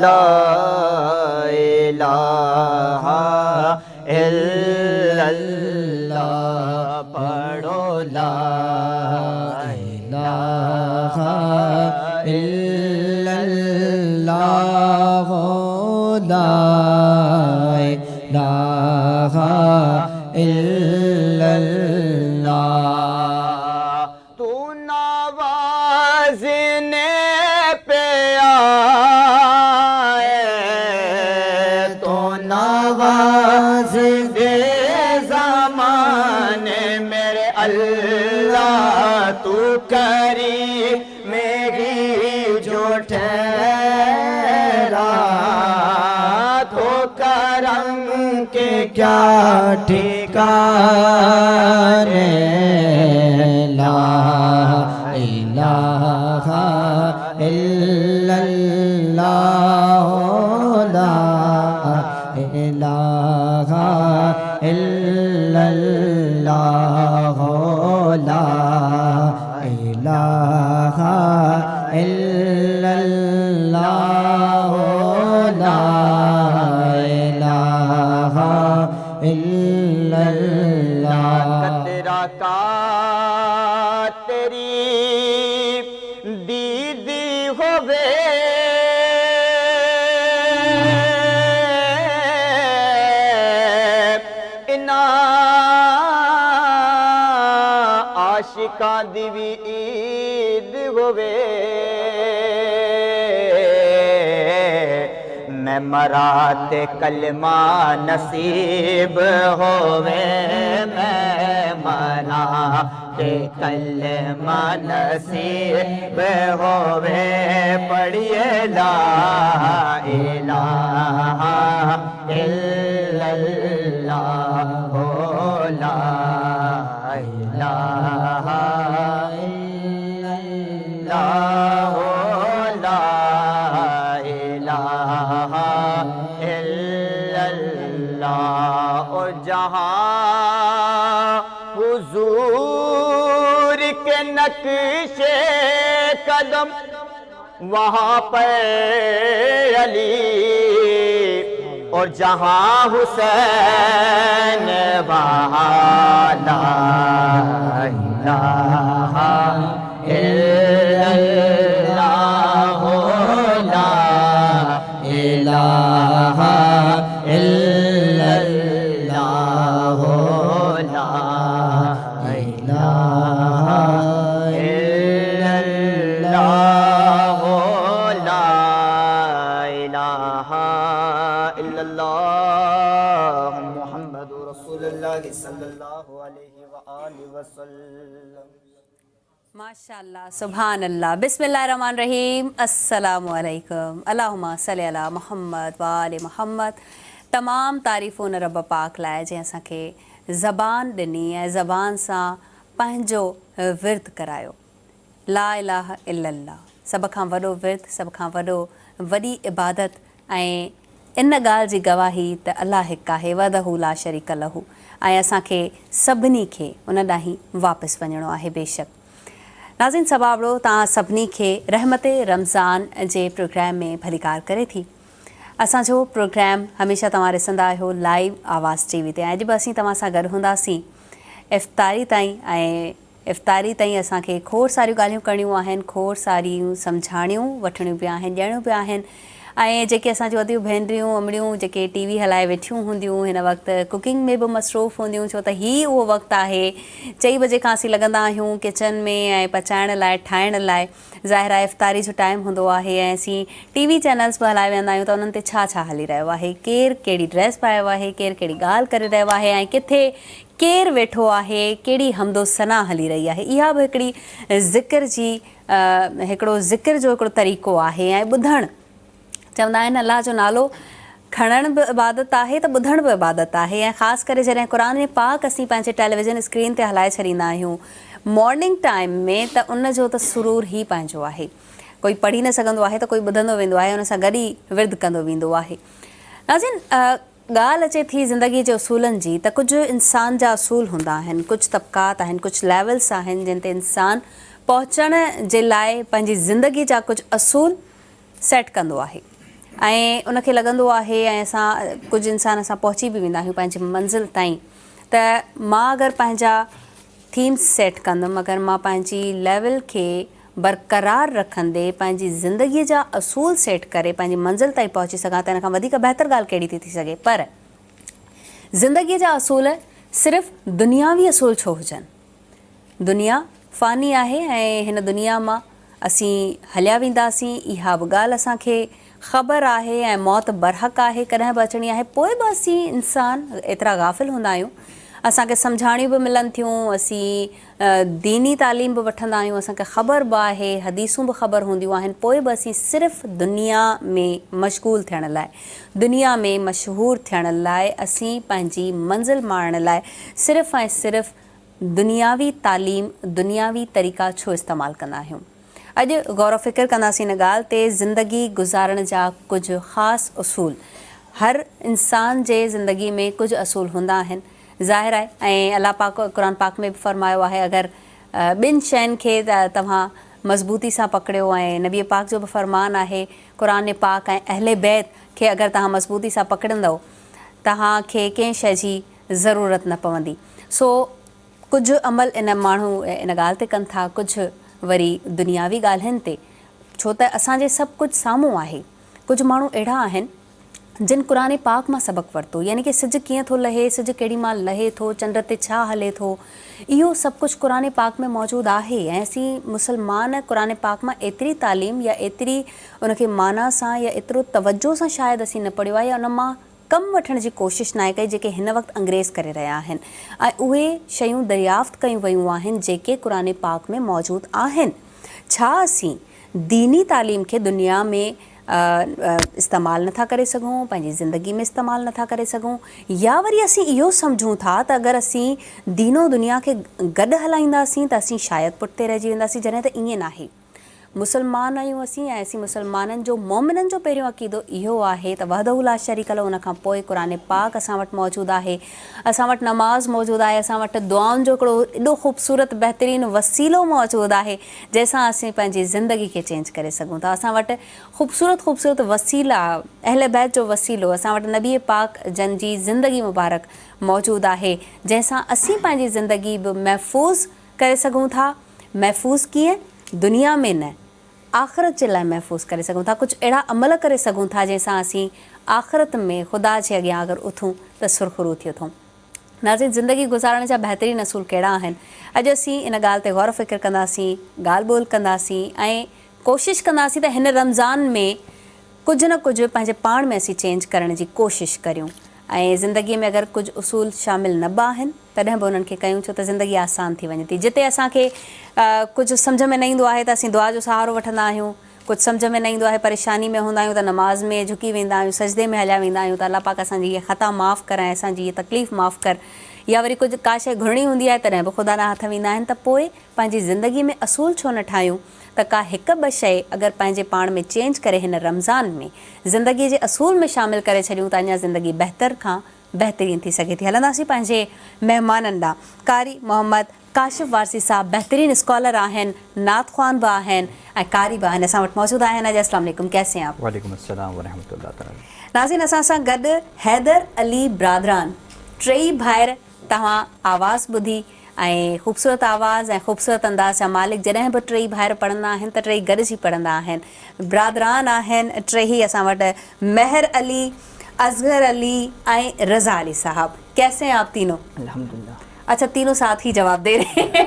لا الہ الا اللہ پڑھو لا الہ الا اللہ لا الہ الا اللہ تو نوازنے پہ نواز دے زمانے میرے اللہ تو کریم ہی جو ٹھہرا تو کرم کے کیا ٹھکانے لا الہ الا اللہ لا الہ الا اللہ لا الہ الا اللہ لا الہ الا اللہ قطرہ کا تیری دیدی ہوے عاشقاں دی وی عید ہووے میں مرا تے کلمہ نصیب ہووے میں مرا تے کلمہ نصیب ہووے پڑھیے لا الہ الا اللہ لا الہ الا اللہ لا الہ الا اللہ اور جہاں حضور کے نقش قدم وہاں پہ علی اور جہاں حسین وہاں لا الہ الا اللہ لا الہ الا اللہ لا الہ الا اللہ لا الہ الا اللہ محمد رسول اللہ صلی اللہ علیہ وآلہ وسلم ماشاءاللہ سبحان اللہ بسم اللہ الرحمن الرحیم السلام علیکم اللہم صلی علی محمد وآل محمد تمام تعریفون رب پاک لائے جے اساں کے زبان ڈنی ہے زبان سا پنجو ورد کراयो لا الہ الا اللہ سب کھاں وڈو ورد سب کھاں وڈو وڈی عبادت ان گال جی گواہی ت اللہ हिकु आहे वहदहू ला शरीक लहू असां खे सभिनी खे उन ॾांहुं वापसि वञिणो आहे बेशक नाज़रीन सवाबड़ो तव्हां सभिनी खे रहमते रमज़ान जे प्रोग्राम में भलीकार करे थी असांजो प्रोग्राम हमेशह तव्हां ॾिसंदा आहियो लाइव आवाज़ टीवी ते अॼु बि असीं तव्हां सां गॾु हूंदासीं इफ़्तारी ताईं ऐं इफ़्तारी ताईं असांखे खोड़ सारियूं ॻाल्हियूं करणियूं आहिनि खोड़ सारियूं सम्झाणियूं वठणियूं पिया आहिनि ॾियणियूं पिया आहिनि ऐं जेके असांजूं वॾियूं भेनरियूं अमड़ियूं जेके टीवी हलाए वेठियूं हूंदियूं हिन वक़्तु कुकिंग में बि मसरूफ़ हूंदियूं छो त हीउ उहो वक़्तु आहे 4 बजे खां असीं लॻंदा आहियूं किचन में ऐं पचाइण लाइ ठाहिण लाइ ज़ाहिर आहे इफ़्तारी जो टाइम हूंदो आहे ऐं असीं टीवी चैनल्स बि हलाए वेंदा आहियूं त उन्हनि ते छा छा हली रहियो आहे केरु कहिड़ी ड्रेस पायो आहे केरु कहिड़ी ॻाल्हि करे रहियो आहे ऐं किथे केरु वेठो आहे कहिड़ी हमदो सना हली रही आहे इहा बि हिकिड़ी ज़िक्र जी हिकिड़ो ज़िक्र जो हिकिड़ो तरीक़ो आहे ऐं ॿुधणु चवंदा आहिनि अलाह जो नालो खणण बि इबादत आहे त ॿुधण बि इबादत आहे ऐं ख़ासि करे जॾहिं क़ुर पाक असीं पंहिंजे टेलीविज़न स्क्रीन ते हलाए छॾींदा आहियूं मॉर्निंग टाइम में त उन जो त सुरूर ई पंहिंजो आहे कोई पढ़ी न सघंदो आहे त कोई ॿुधंदो वेंदो आहे उन सां गॾु ई विर्द कंदो वेंदो आहे नाज़रीन ॻाल्हि अचे थी ज़िंदगी जे उसूलनि जी त कुझु इंसान जा असूल हूंदा आहिनि, कुझु तबक़ात आहिनि, कुझु लेवल्स आहिनि जिन ते इंसान पहुचण जे लाइ पंहिंजी ज़िंदगी जा कुझु असूल सेट कंदो आहे ऐं उनखे लॻंदो आहे ऐं असां कुझु इंसान असां पहुची बि वेंदा आहियूं पंहिंजी मंज़िल ताईं। त मां अगरि पंहिंजा थीम्स सेट कंदमि, अगरि मां पंहिंजी लेवल खे बरक़रार रखंदे पंहिंजी ज़िंदगीअ जा असूल सेट करे पंहिंजी मंज़िल ताईं पहुची सघां त हिन खां वधीक बहितर ॻाल्हि कहिड़ी थी सघे। पर ज़िंदगीअ जा असूल सिर्फ़ु दुनियावी असूल छो हुजनि? दुनिया फ़ानी आहे ऐं हिन दुनिया मां असीं हलिया वेंदासीं, इहा बि ॻाल्हि असांखे ख़बर आहे ऐं मौत बरहक़ आहे, कॾहिं बि अचणी आहे। पोइ बि असीं इंसान एतिरा गाफ़िल हूंदा आहियूं, असांखे सम्झाणियूं बि मिलनि थियूं, असीं दीनी तालीम बि वठंदा आहियूं, असांखे ख़बर बि आहे, हदीसूं बि ख़बर हूंदियूं आहिनि, पोइ बि असीं सिर्फ़ु दुनिया में मशगूल थियण लाइ, दुनिया में मशहूरु थियण लाइ, असीं पंहिंजी मंज़िल माणण लाइ सिर्फ़ु ऐं सिर्फ़ु दुनियावी तालीम, दुनियावी तरीक़ा छो इस्तेमालु कंदा आहियूं? अॼु गौर फ़िक्र कंदासीं हिन ॻाल्हि ते। ज़िंदगी गुज़ारण जा कुझु ख़ासि उसूल, हर इंसान जे ज़िंदगी में कुझु असूल हूंदा आहिनि, ज़ाहिर आहे। ऐं अलाह पाक क़ुर पाक में बि फ़रमायो आहे, अगरि ॿिनि शयुनि खे तव्हां मज़बूती सां पकड़ियो, ऐं नबी पाक जो बि फ़रमान आहे क़ुर पाक ऐं अहले बैत खे अगरि तव्हां मज़बूती सां पकड़ंदव तव्हांखे कंहिं शइ जी ज़रूरत न पवंदी। सो कुझु अमल इन माण्हू इन ॻाल्हि ते कनि था, कुझु वरी दुनियावी ॻाल्हियुनि ते, छो त असांजे सभु कुझु साम्हूं आहे। कुझु माण्हू अहिड़ा आहिनि जिन क़ुर पाक मां सबक़ु वरितो, यानी कि सिजु कीअं थो लहे, सिजु केॾी महिल लहे थो, चंड ते छा हले थो, इहो सभु कुझु क़ुर पाक में मौजूदु आहे। ऐं असीं मुसलमान क़ुर पाक मां एतिरी तालीम या एतिरी उनखे माना सां या एतिरो तवजो सां शायदि असीं न पढ़ियो आहे, या उन मां कमु वठण जी कोशिशि न आहे कई जेके हिन वक़्तु अंग्रेज़ करे रहिया आहिनि। ऐं उहे शयूं दरियाफ़्त कयूं वियूं आहिनि जेके क़ुर पाक में मौजूदु आहिनि। छा असीं दीनी तालीम खे दुनिया में इस्तेमालु नथा करे सघूं, पंहिंजी ज़िंदगी में इस्तेमालु नथा करे सघूं, या वरी असीं इहो सम्झूं था त अगरि असीं दीनो दुनिया खे गॾु हलाईंदासीं त असीं शायदि पुठिते रहिजी वेंदासीं, जॾहिं त ईअं नाहे। मुसलमान आहियूं असीं, ऐं असीं मुसलमाननि जो, मोमिननि जो पहिरियों अक़ीदो इहो आहे त वहदहू ला शरीक लहू, उन खां पोइ क़ुर पाक असां वटि मौजूदु आहे, असां वटि नमाज़ मौजूदु आहे, असां वटि दुआउनि जो हिकिड़ो एॾो ख़ूबसूरत बहितरीनु वसीलो मौजूदु आहे जंहिंसां असीं पंहिंजी ज़िंदगी खे चेंज करे सघूं था। असां वटि ख़ूबसूरत वसीला, अहले बैत जो वसीलो, असां वटि नबी पाक जन जी ज़िंदगी मुबारक मौजूदु आहे जंहिंसां असीं पंहिंजी ज़िंदगी बि महफ़ूज़ करे सघूं था। महफ़ूज़ कीअं? दुनिया में न, आख़िरत जे लाइ महफ़ूज़ करे सघूं था। कुझु अहिड़ा अमल करे सघूं था जंहिंसां असीं आख़िरत में ख़ुदा जे अॻियां अगरि उथूं त सुरख़ुरू थी उथूं। नाज़रीन, ज़िंदगी गुज़ारण जा बहितरीनु असूल कहिड़ा आहिनि? अॼु असीं इन ॻाल्हि ते गौर फ़िक्र कंदासीं, ॻाल्हि ॿोल कंदासीं ऐं कोशिशि कंदासीं त हिन रमज़ान में कुझु न कुझु पंहिंजे पाण में असीं चेंज करण जी कोशिशि करियूं। ऐं ज़िंदगीअ में अगरि कुझु उसूल शामिलु न बि आहिनि तॾहिं बि उन्हनि खे कयूं, छो त ज़िंदगी आसान थी वञे थी। जिते असांखे कुझु सम्झ में न ईंदो आहे त असीं दुआ जो सहारो वठंदा आहियूं, कुझु सम्झ में न ईंदो आहे, परेशानी में हूंदा आहियूं त नमाज़ में झुकी वेंदा आहियूं, सजदे में हलिया वेंदा आहियूं त अलाह पाक असांजी हीअ ख़ता माफ़ु कर ऐं असांजी हीअ तकलीफ़ माफ़ु कर। या वरी कुझु का शइ घुरणी हूंदी आहे तॾहिं बि ख़ुदा ॾांहुं हथ वेंदा आहिनि। त पोइ पंहिंजी ज़िंदगी में असूल छो न ठाहियूं त का हिकु ॿ शइ अगरि पंहिंजे पाण में चेंज करे हिन रमज़ान में ज़िंदगीअ जे असूल में शामिलु करे छॾियूं त अञा ज़िंदगी बहितर खां बहितरीनु थी सघे थी। हलंदासीं पंहिंजे महिमाननि ॾांहुं। कारी मोहम्मद काशिफ़ वारसी साहब बहितरीनु स्कॉलर आहिनि, नात ख़्वान बि आहिनि ऐं कारी बि आहिनि, असां वटि मौजूदु आहिनि। अॼु अस्सलाम वालेकुम, कैसे हैं आप? वालेकुम अस्सलाम वरहमतुल्लाह ताला। नाज़रीन, असां सां गॾु हैदर अली ब्रादरान, टई भाइर। तव्हां आवाज़ ॿुधी ऐं ख़ूबसूरत आवाज़ ऐं ख़ूबसूरत अंदाज़ जा मालिक, जॾहिं बि टई भाइर पढ़ंदा आहिनि त टई गॾिजी पढ़ंदा आहिनि। ब्रादरान आहिनि टई असां वटि, महर अली, असगर अली ऐं रज़ा अली साहब। कैसे हैं आप तीनों? अल्हम्दुलिल्लाह। अच्छा, तीनों साथ ही जवाब दे रहे हैं।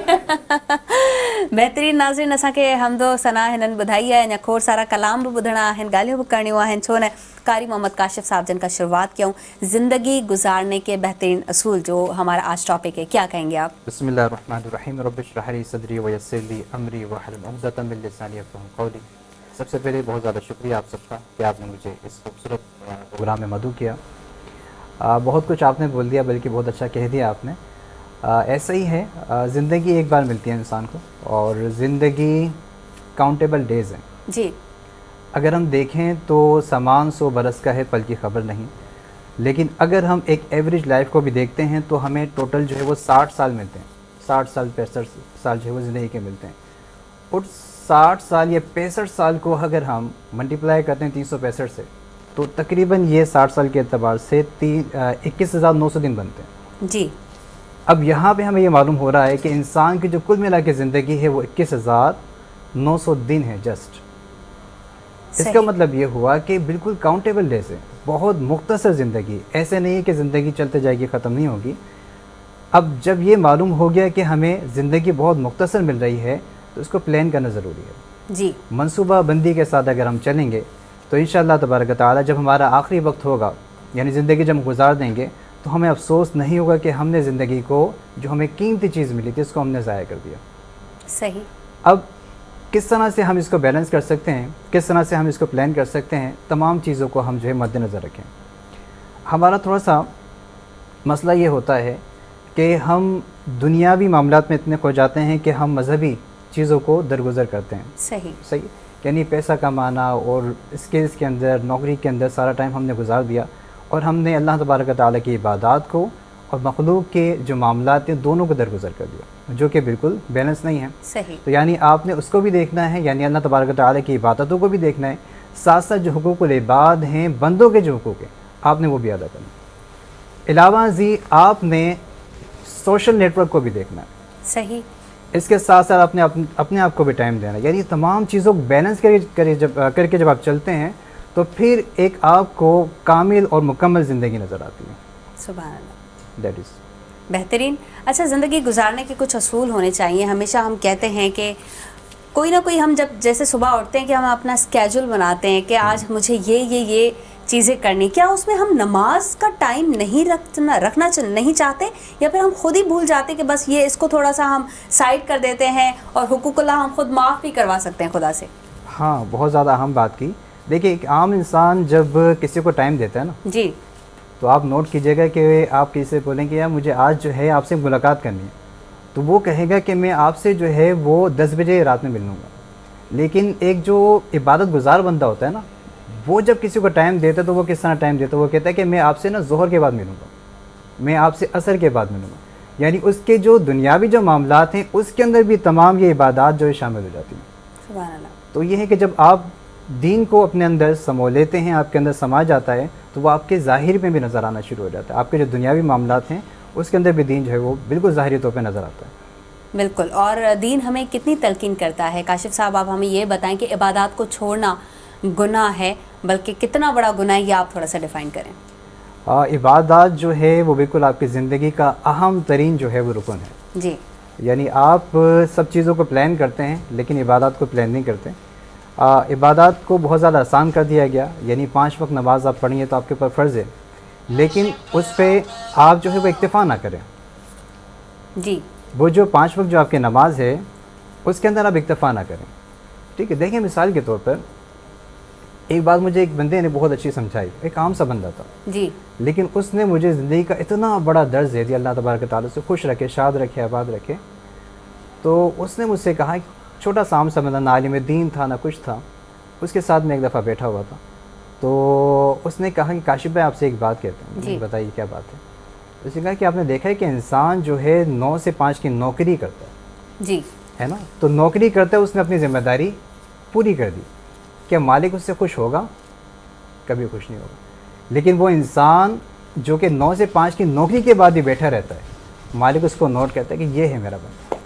बहितरीन। नाज़रीन, असांखे हमदो सना हिननि ॿुधाई आहे, अञा खोड़ सारा कलाम बि ॿुधणा आहिनि, ॻाल्हियूं बि करणियूं आहिनि, छो न। कारी मोहम्मद काशिफ साहब जिनका शुरुआत कयूं, ज़िंदगी गुजारने के बेहतरीन असूल, जो हमारा आज टॉपिक है, क्या कहेंगे आप? बिस्मिल्लाहिर्रहमानिर्रहीम, रब्बि इश्रह ली सदरी व यस्सिर ली अमरी वहलुल उक़दतम मिन लिसानी यफ़क़हू क़ौली। सबसे पहले बहुत ज़्यादा शुक्रिया आप सबका कि आपने मुझे इस खूबसूरत प्रोग्राम में मदऊ किया। बहुत कुछ आपने बोल दिया, बल्कि बहुत अच्छा कह दिया आपने। ऐसा ही है, ज़िंदगी एक बार मिलती है इंसान को, और ज़िंदगी काउंटेबल डेज़ हैं। जी। अगर हम देखें तो सामान 100 बरस का है, पल की खबर नहीं। لیکن اگر ہم ایک ایوریج لائف کو بھی دیکھتے ہیں تو ہمیں ٹوٹل جو ہے وہ 60 سال ملتے ہیں. 60 سال 65 سال جو ہے وہ زندگی کے ملتے ہیں. اور 60 سال یا 65 سال کو اگر ہم ملٹیپلائی کرتے ہیں 365 سے تو تقریباً یہ 60 سال کے اعتبار سے 21,900 دن بنتے ہیں. جی. اب یہاں پہ ہمیں یہ معلوم ہو رہا ہے کہ انسان کی جو کل ملا کے زندگی ہے وہ 21,900 دن ہے جسٹ. اس کا مطلب یہ ہوا کہ بالکل کاؤنٹیبل ڈیز ہے, بہت مختصر زندگی. ایسے نہیں ہے کہ زندگی چلتے جائے گی, ختم نہیں ہوگی. اب جب یہ معلوم ہو گیا کہ ہمیں زندگی بہت مختصر مل رہی ہے تو اس کو پلان کرنا ضروری ہے. جی. منصوبہ بندی کے ساتھ اگر ہم چلیں گے تو انشاءاللہ تبارک و تعالی جب ہمارا آخری وقت ہوگا, یعنی زندگی جب ہم گزار دیں گے, تو ہمیں افسوس نہیں ہوگا کہ ہم نے زندگی کو جو ہمیں قیمتی چیز ملی تھی اس کو ہم نے ضائع کر دیا. صحیح. اب کس طرح سے ہم اس کو بیلنس کر سکتے ہیں, کس طرح سے ہم اس کو پلان کر سکتے ہیں, تمام چیزوں کو ہم جو ہے مد نظر رکھیں. ہمارا تھوڑا سا مسئلہ یہ ہوتا ہے کہ ہم دنیاوی معاملات میں اتنے کھو جاتے ہیں کہ ہم مذہبی چیزوں کو درگزر کرتے ہیں. صحیح. یعنی پیسہ کمانا اور اسکلس کے اندر, نوکری کے اندر سارا ٹائم ہم نے گزار دیا, اور ہم نے اللہ تبارک و تعالیٰ کی عبادات کو اور مخلوق کے جو معاملات ہیں دونوں کو درگزر کر دیا, جو کہ بالکل بیلنس نہیں ہے. صحیح. تو یعنی آپ نے اس کو بھی دیکھنا ہے, یعنی اللہ تبارک و تعالیٰ کی عبادتوں کو بھی دیکھنا ہے, ساتھ ساتھ جو حقوق العباد ہیں, بندوں کے جو حقوق ہیں, آپ نے وہ بھی ادا کرنا ہے. علاوہ ازیں آپ نے سوشل نیٹ ورک کو بھی دیکھنا ہے. صحیح. اس کے ساتھ ساتھ اپنے آپ کو بھی ٹائم دینا. یعنی تمام چیزوں کو بیلنس کر کے جب آپ چلتے ہیں تو پھر ایک آپ کو کامل اور مکمل زندگی نظر آتی ہے. سبحان اللہ. دیٹ از بہترین. اچھا, زندگی گزارنے کے کچھ اصول ہونے چاہیے. ہمیشہ ہم کہتے ہیں کہ کوئی نہ کوئی, ہم جب جیسے صبح اٹھتے ہیں کہ ہم اپنا اسکیجول بناتے ہیں کہ آج مجھے یہ چیزیں کرنی, کیا اس میں ہم نماز کا ٹائم نہیں رکھنا نہیں چاہتے, یا پھر ہم خود ہی بھول جاتے کہ بس یہ اس کو تھوڑا سا ہم سائڈ کر دیتے ہیں اور حقوق اللہ ہم خود معاف بھی کروا سکتے ہیں خدا سے؟ ہاں, بہت زیادہ اہم بات کی. دیکھیے, ایک عام انسان جب کسی کو ٹائم دیتا ہے نا, جی, تو آپ نوٹ کیجئے گا کہ آپ کسی سے بولیں کہ یار مجھے آج جو ہے آپ سے ملاقات کرنی ہے, تو وہ کہے گا کہ میں آپ سے جو ہے وہ 10 بجے رات میں مل لوں گا. لیکن ایک جو عبادت گزار بندہ ہوتا ہے نا, وہ جب کسی کو ٹائم دیتا ہے تو وہ کس طرح ٹائم دیتا ہے, وہ کہتا ہے کہ میں آپ سے نا ظہر کے بعد ملوں گا, میں آپ سے عصر کے بعد ملوں گا. یعنی اس کے جو دنیاوی جو معاملات ہیں اس کے اندر بھی تمام یہ عبادات جو ہے شامل ہو جاتی ہیں. سبحان اللہ. تو یہ ہے کہ جب آپ دین کو اپنے اندر سمو لیتے ہیں, آپ کے اندر سما جاتا ہے, تو وہ آپ کے ظاہر میں بھی نظر آنا شروع ہو جاتا ہے. آپ کے جو دنیاوی معاملات ہیں اس کے اندر بھی دین جو ہے وہ بالکل ظاہری طور پہ نظر آتا ہے. بالکل. اور دین ہمیں کتنی تلقین کرتا ہے؟ کاشف صاحب, آپ ہمیں یہ بتائیں کہ عبادات کو چھوڑنا گناہ ہے, بلکہ کتنا بڑا گناہ ہے, یہ آپ تھوڑا سا ڈیفائن کریں. عبادات جو ہے وہ بالکل آپ کی زندگی کا اہم ترین جو ہے وہ رکن ہے. جی. یعنی آپ سب چیزوں کو پلان کرتے ہیں لیکن عبادات کو پلان نہیں کرتے. عبادات کو بہت زیادہ آسان کر دیا گیا, یعنی 5 وقت نماز آپ پڑھیں تو آپ کے اوپر فرض ہے, لیکن اس پہ آپ جو ہے وہ اکتفا نہ کریں. جی. وہ جو 5 وقت جو آپ کی نماز ہے اس کے اندر آپ اکتفا نہ کریں. ٹھیک ہے, دیکھیں مثال کے طور پر ایک بات مجھے ایک بندے نے بہت اچھی سمجھائی. ایک عام سا بندہ تھا, جی, لیکن اس نے مجھے زندگی کا اتنا بڑا درس دے دیا, اللہ تبارک و تعالیٰ سے خوش رکھے, شاد رکھے, آباد رکھے. تو اس نے مجھ سے کہا, چھوٹا سا عام سا بندہ, نہ عالم دین تھا نہ کچھ تھا, اس کے ساتھ میں ایک دفعہ بیٹھا ہوا تھا. تو اس نے کہا کہ کاشف بھائی آپ سے ایک بات کہتے ہیں. جی. بتائیے کیا بات ہے؟ اس نے کہا کہ آپ نے دیکھا ہے کہ انسان جو ہے 9 سے 5 کی نوکری کرتا ہے, جی, ہے نا, تو نوکری کرتا ہے, اس نے اپنی ذمہ داری پوری کر دی. کیا مالک اس سے خوش ہوگا؟ کبھی خوش نہیں ہوگا. لیکن وہ انسان جو کہ 9 سے 5 کی نوکری کے بعد ہی بیٹھا رہتا ہے, مالک اس کو نوٹ کرتا ہے کہ یہ ہے میرا بندہ.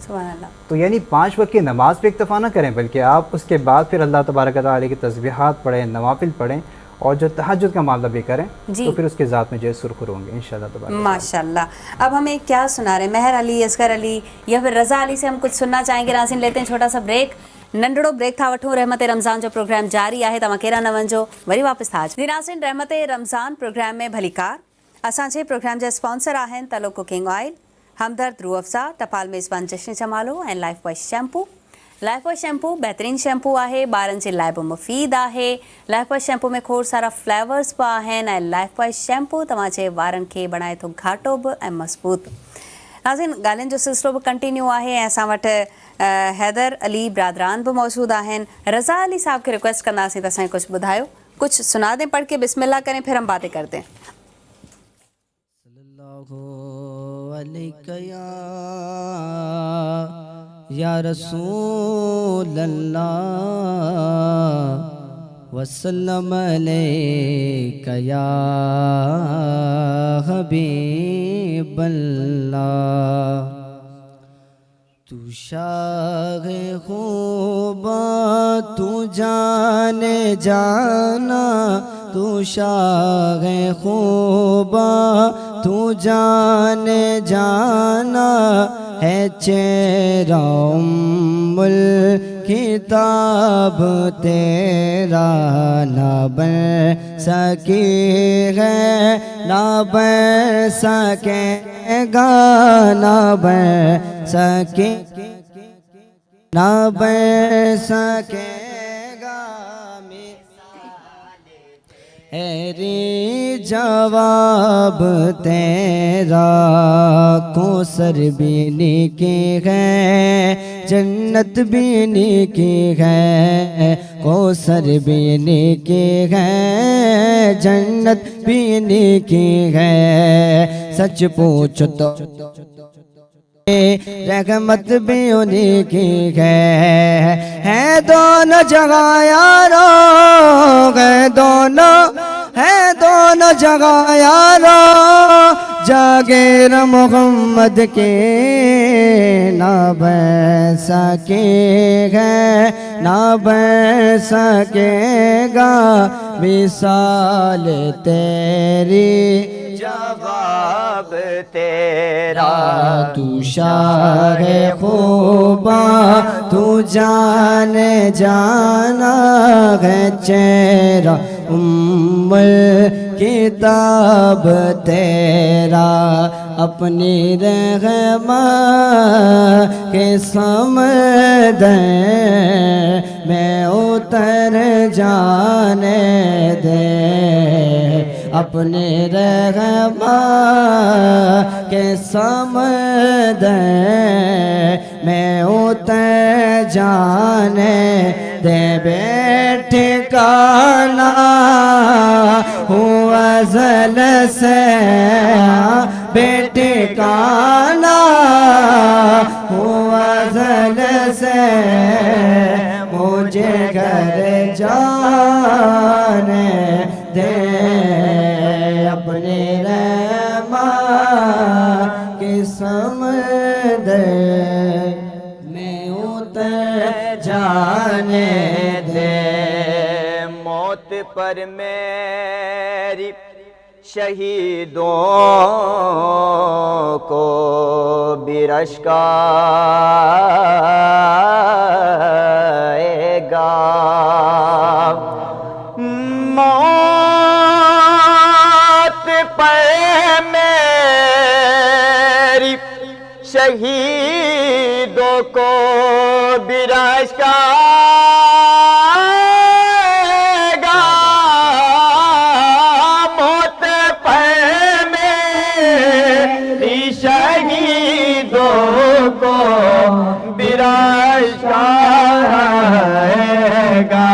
سبحان اللہ. تو یعنی 5 وقت کی نماز پہ اکتفا نہ کریں, بلکہ آپ اس کے بعد پھر اللہ تبارک و تعالیٰ کی تسبیحات پڑھیں, نوافل پڑھیں, اور جو تہجد کا معاملہ بھی کریں, جی, تو پھر اس کے ذات میں جو ہے سرخر ہوں گے انشاءاللہ تبارک. ماشاءاللہ. اب ہمیں کیا سنا رہے ہیں, مہر علی, اصغر علی یا پھر رضا علی سے ہم کچھ سننا چاہیں گے؟ ناظرین, لیتے ہیں چھوٹا سا بریک. ننڈڑو بریک تھا وٹھو رحمت رمضان جو پروگرام جاری ہے تما کیرا نہ ونجو وری واپس تھا. جی ناظرین, رحمت رمضان پروگرام میں بھلی کار. اساں پروگرام جا اسپانسر آہن تلو کوکنگ آئل, ہمدرد روح افزا, ٹپال میزبان جشن چمالو and Lifebuoy shampoo. Lifebuoy shampoo بہترین شیمپو ہے, ॿारनि जे लाइ बि मुफ़ीद आहे. लाइफ बॉय शैम्पू में खोड़ सारा फ्लेवर्स बि आहिनि ऐं लाइफ बॉय शैम्पू तव्हांजे वारनि खे बणाए थो घाटो बि ऐं मज़बूत. नाज़रीन, ॻाल्हियुनि जो सिलसिलो बि कंटिन्यू आहे ऐं असां वटि हैदर अली ब्रादरान बि मौजूदु आहिनि. रज़ा अली साहब खे रिक्वेस्ट कंदासीं त असांखे कुझु ॿुधायो, کچھ سنا دیں پڑھ کے، بسم اللہ کریں، پھر ہم باتیں کرتے ہیں۔ صلی اللہ علیہ یا رسول اللہ وسلم علیک یا حبیب اللہ۔ تو شاہ خوبا تو جان جانا، تو شاہ خوبا تو جان جانا، ہے چہرہ ام الکتاب تیرا، نہ بن سکی ہے نہ بن سکے گا، نہ بن سکے نہ بن سکے گا، ایری جواب تیرا، کوثر بھی نیکی ہے جنت بھی نیکی ہے، کوثر بھی نیکی ہے جنت بھی نیکی ہے، سچ پوچھ تو رحمت بھی انہی کی ہے دونوں جگہ یارو، ہے دونوں جگہ یارو، جاگیر محمد کے نہ بن سکے گا، نہ بن سکے گا، مثال تیری جواب تیرا، تو شاہ خوبا تو جان جانا، ہے چہرہ ام الکتاب تیرا، اپنی رحمت کے سمندر میں اتر جانے دے، اپنے رحمت کے سمندر میں اتر جانے دے، ٹھکانا ہوا ازل سے، ٹھکانا ہوا ازل سے، مجھے گھر جانے دے، اپنے رحمت کے سمندر میں اتر جانے دے، موت پر میری شہیدوں کو بھی رشک آئے گا، موت پر میری شہیدوں کو بھی رشک آئے گا، موت پر میری شہیدوں کو بھی رشک آئے گا،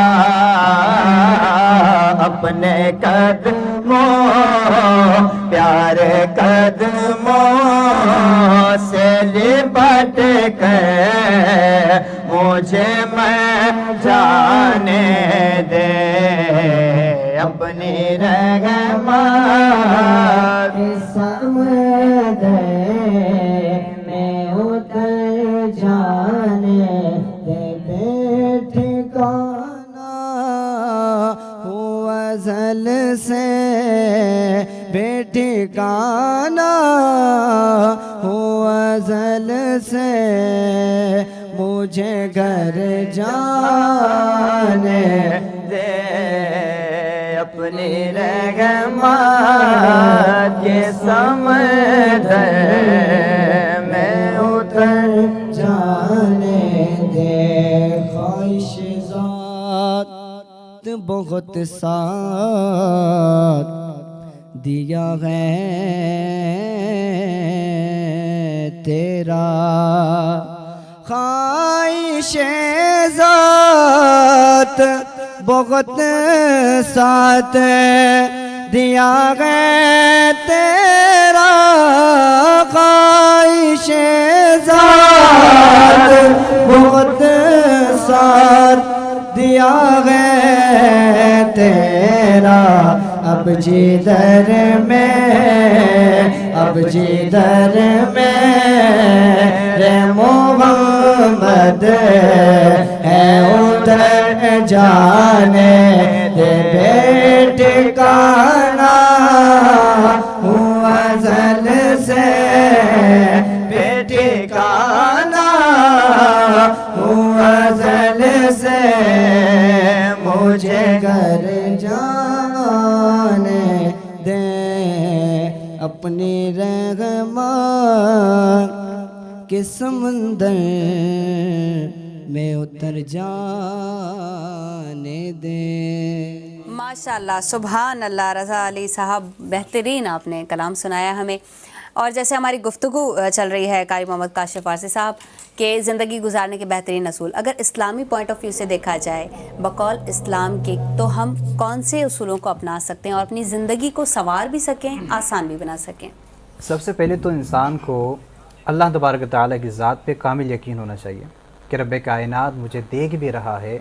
اپنے قدموں پیارے قدموں سے لپٹ کر مجھے میں جانے دے، اپنی رحمت سمندر میں اتر جانے دے، ٹھکانا ہوا ازل سے، ٹھکانا ہوا ازل سے، مجھے گھر جانے دے، اپنی رحمت کے سمندر میں اتر جانے دے، خواہش ذات بہت ساتھ دیا ہے تیرا، خواہش ذات بہت ساتھ دیا ہے تیرا خواہش ذات بہت ساتھ دیا ہے تیرا اب جدھر میں رے محمد ہے ادھر جانے دے بیٹے کانا ہوں ازل سے بیٹے کانا ہوں ازل سے مجھے گھر جانے دے اپنی رحمت کے سمندر میں اتر جانے دے۔ ماشاءاللہ، سبحان اللہ۔ رضا علی صاحب، بہترین آپ نے کلام سنایا ہمیں۔ اور جیسے ہماری گفتگو چل رہی ہے قاری محمد کاشف فارسی صاحب کہ زندگی گزارنے کے بہترین اصول، اگر اسلامی پوائنٹ آف ویو سے دیکھا جائے بقول اسلام کے، تو ہم کون سے اصولوں کو اپنا سکتے ہیں اور اپنی زندگی کو سنوار بھی سکیں، آسان بھی بنا سکیں؟ سب سے پہلے تو انسان کو اللہ تبارک و تعالیٰ کی ذات پہ کامل یقین ہونا چاہیے کہ رب کائنات مجھے دیکھ بھی رہا ہے،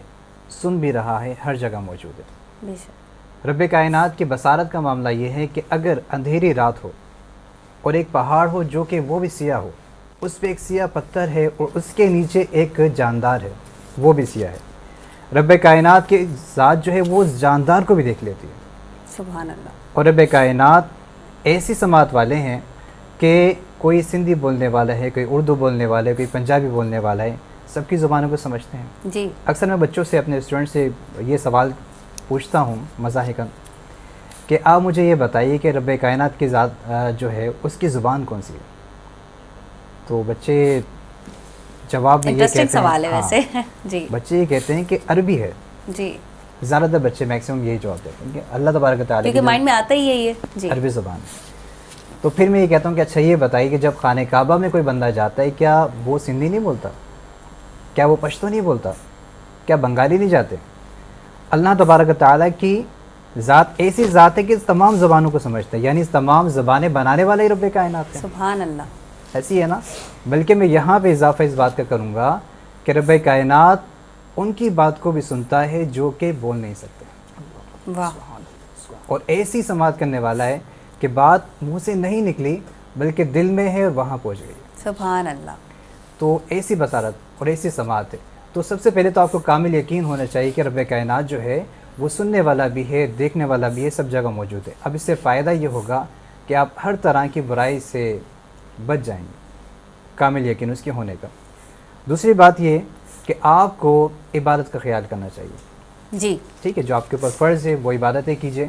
سن بھی رہا ہے، ہر جگہ موجود ہے۔ بے شک۔ رب کائنات کی بصارت کا معاملہ یہ ہے کہ اگر اندھیری رات ہو اور ایک پہاڑ ہو جو کہ وہ بھی سیاہ ہو، اس پہ ایک سیاہ پتھر ہے اور اس کے نیچے ایک جاندار ہے، وہ بھی سیاہ ہے، رب کائنات کی ذات جو ہے وہ اس جاندار کو بھی دیکھ لیتی ہے۔ سبحان اللہ۔ اور رب کائنات ایسی سماعت والے ہیں کہ کوئی سندھی بولنے والا ہے، کوئی اردو بولنے والا ہے، کوئی پنجابی بولنے والا ہے، سب کی زبانوں کو سمجھتے ہیں۔ جی۔ اکثر میں بچوں سے، اپنے اسٹوڈنٹ سے یہ سوال پوچھتا ہوں مضاحکاً کہ آپ مجھے یہ بتائیے کہ رب کائنات کی ذات جو ہے اس کی زبان کون سی ہے؟ تو بچے جواب میں یہ کہتے ہیں، انٹرسٹنگ سوال ہے ویسے۔ جی۔ بچے یہ کہتے ہیں کہ عربی ہے۔ جی، زیادہ تر بچے میکسیمم یہی جواب دیتے ہیں کہ اللہ تبارک و تعالیٰ کیونکہ کی مائنڈ میں آتا ہی ہے یہ۔ جی۔ عربی زبان۔ تو پھر میں یہ کہتا ہوں کہ اچھا یہ بتائیے کہ جب خانہ کعبہ میں کوئی بندہ جاتا ہے، کیا وہ سندھی نہیں بولتا؟ کیا وہ پشتو نہیں بولتا؟ کیا بنگالی نہیں جاتے؟ اللہ تبارک و تعالیٰ کی ذات ایسی ذات ہے کہ اس تمام زبانوں کو سمجھتے ہیں، یعنی اس تمام زبانیں بنانے والے ہی رب کائنات ہیں۔ سبحان اللہ۔ ایسی ہے نا؟ بلکہ میں یہاں پہ اضافہ اس بات کا کروں گا کہ رب کائنات ان کی بات کو بھی سنتا ہے جو کہ بول نہیں سکتے، واہ۔ اور ایسی سماعت کرنے والا ہے کہ بات منہ سے نہیں نکلی بلکہ دل میں ہے اور وہاں پہنچ گئی۔ سبحان اللہ۔ تو ایسی بصارت اور ایسی سماعت ہے۔ تو سب سے پہلے تو آپ کو کامل یقین ہونا چاہیے کہ رب کائنات جو ہے وہ سننے والا بھی ہے، دیکھنے والا بھی ہے، سب جگہ موجود ہے۔ اب اس سے فائدہ یہ ہوگا کہ آپ ہر طرح کی برائی سے بچ جائیں گے، کامل یقین اس کے ہونے کا۔ دوسری بات یہ کہ آپ کو عبادت کا خیال کرنا چاہیے، جی۔ ٹھیک ہے؟ جو آپ کے اوپر فرض ہے وہ عبادتیں کیجیے،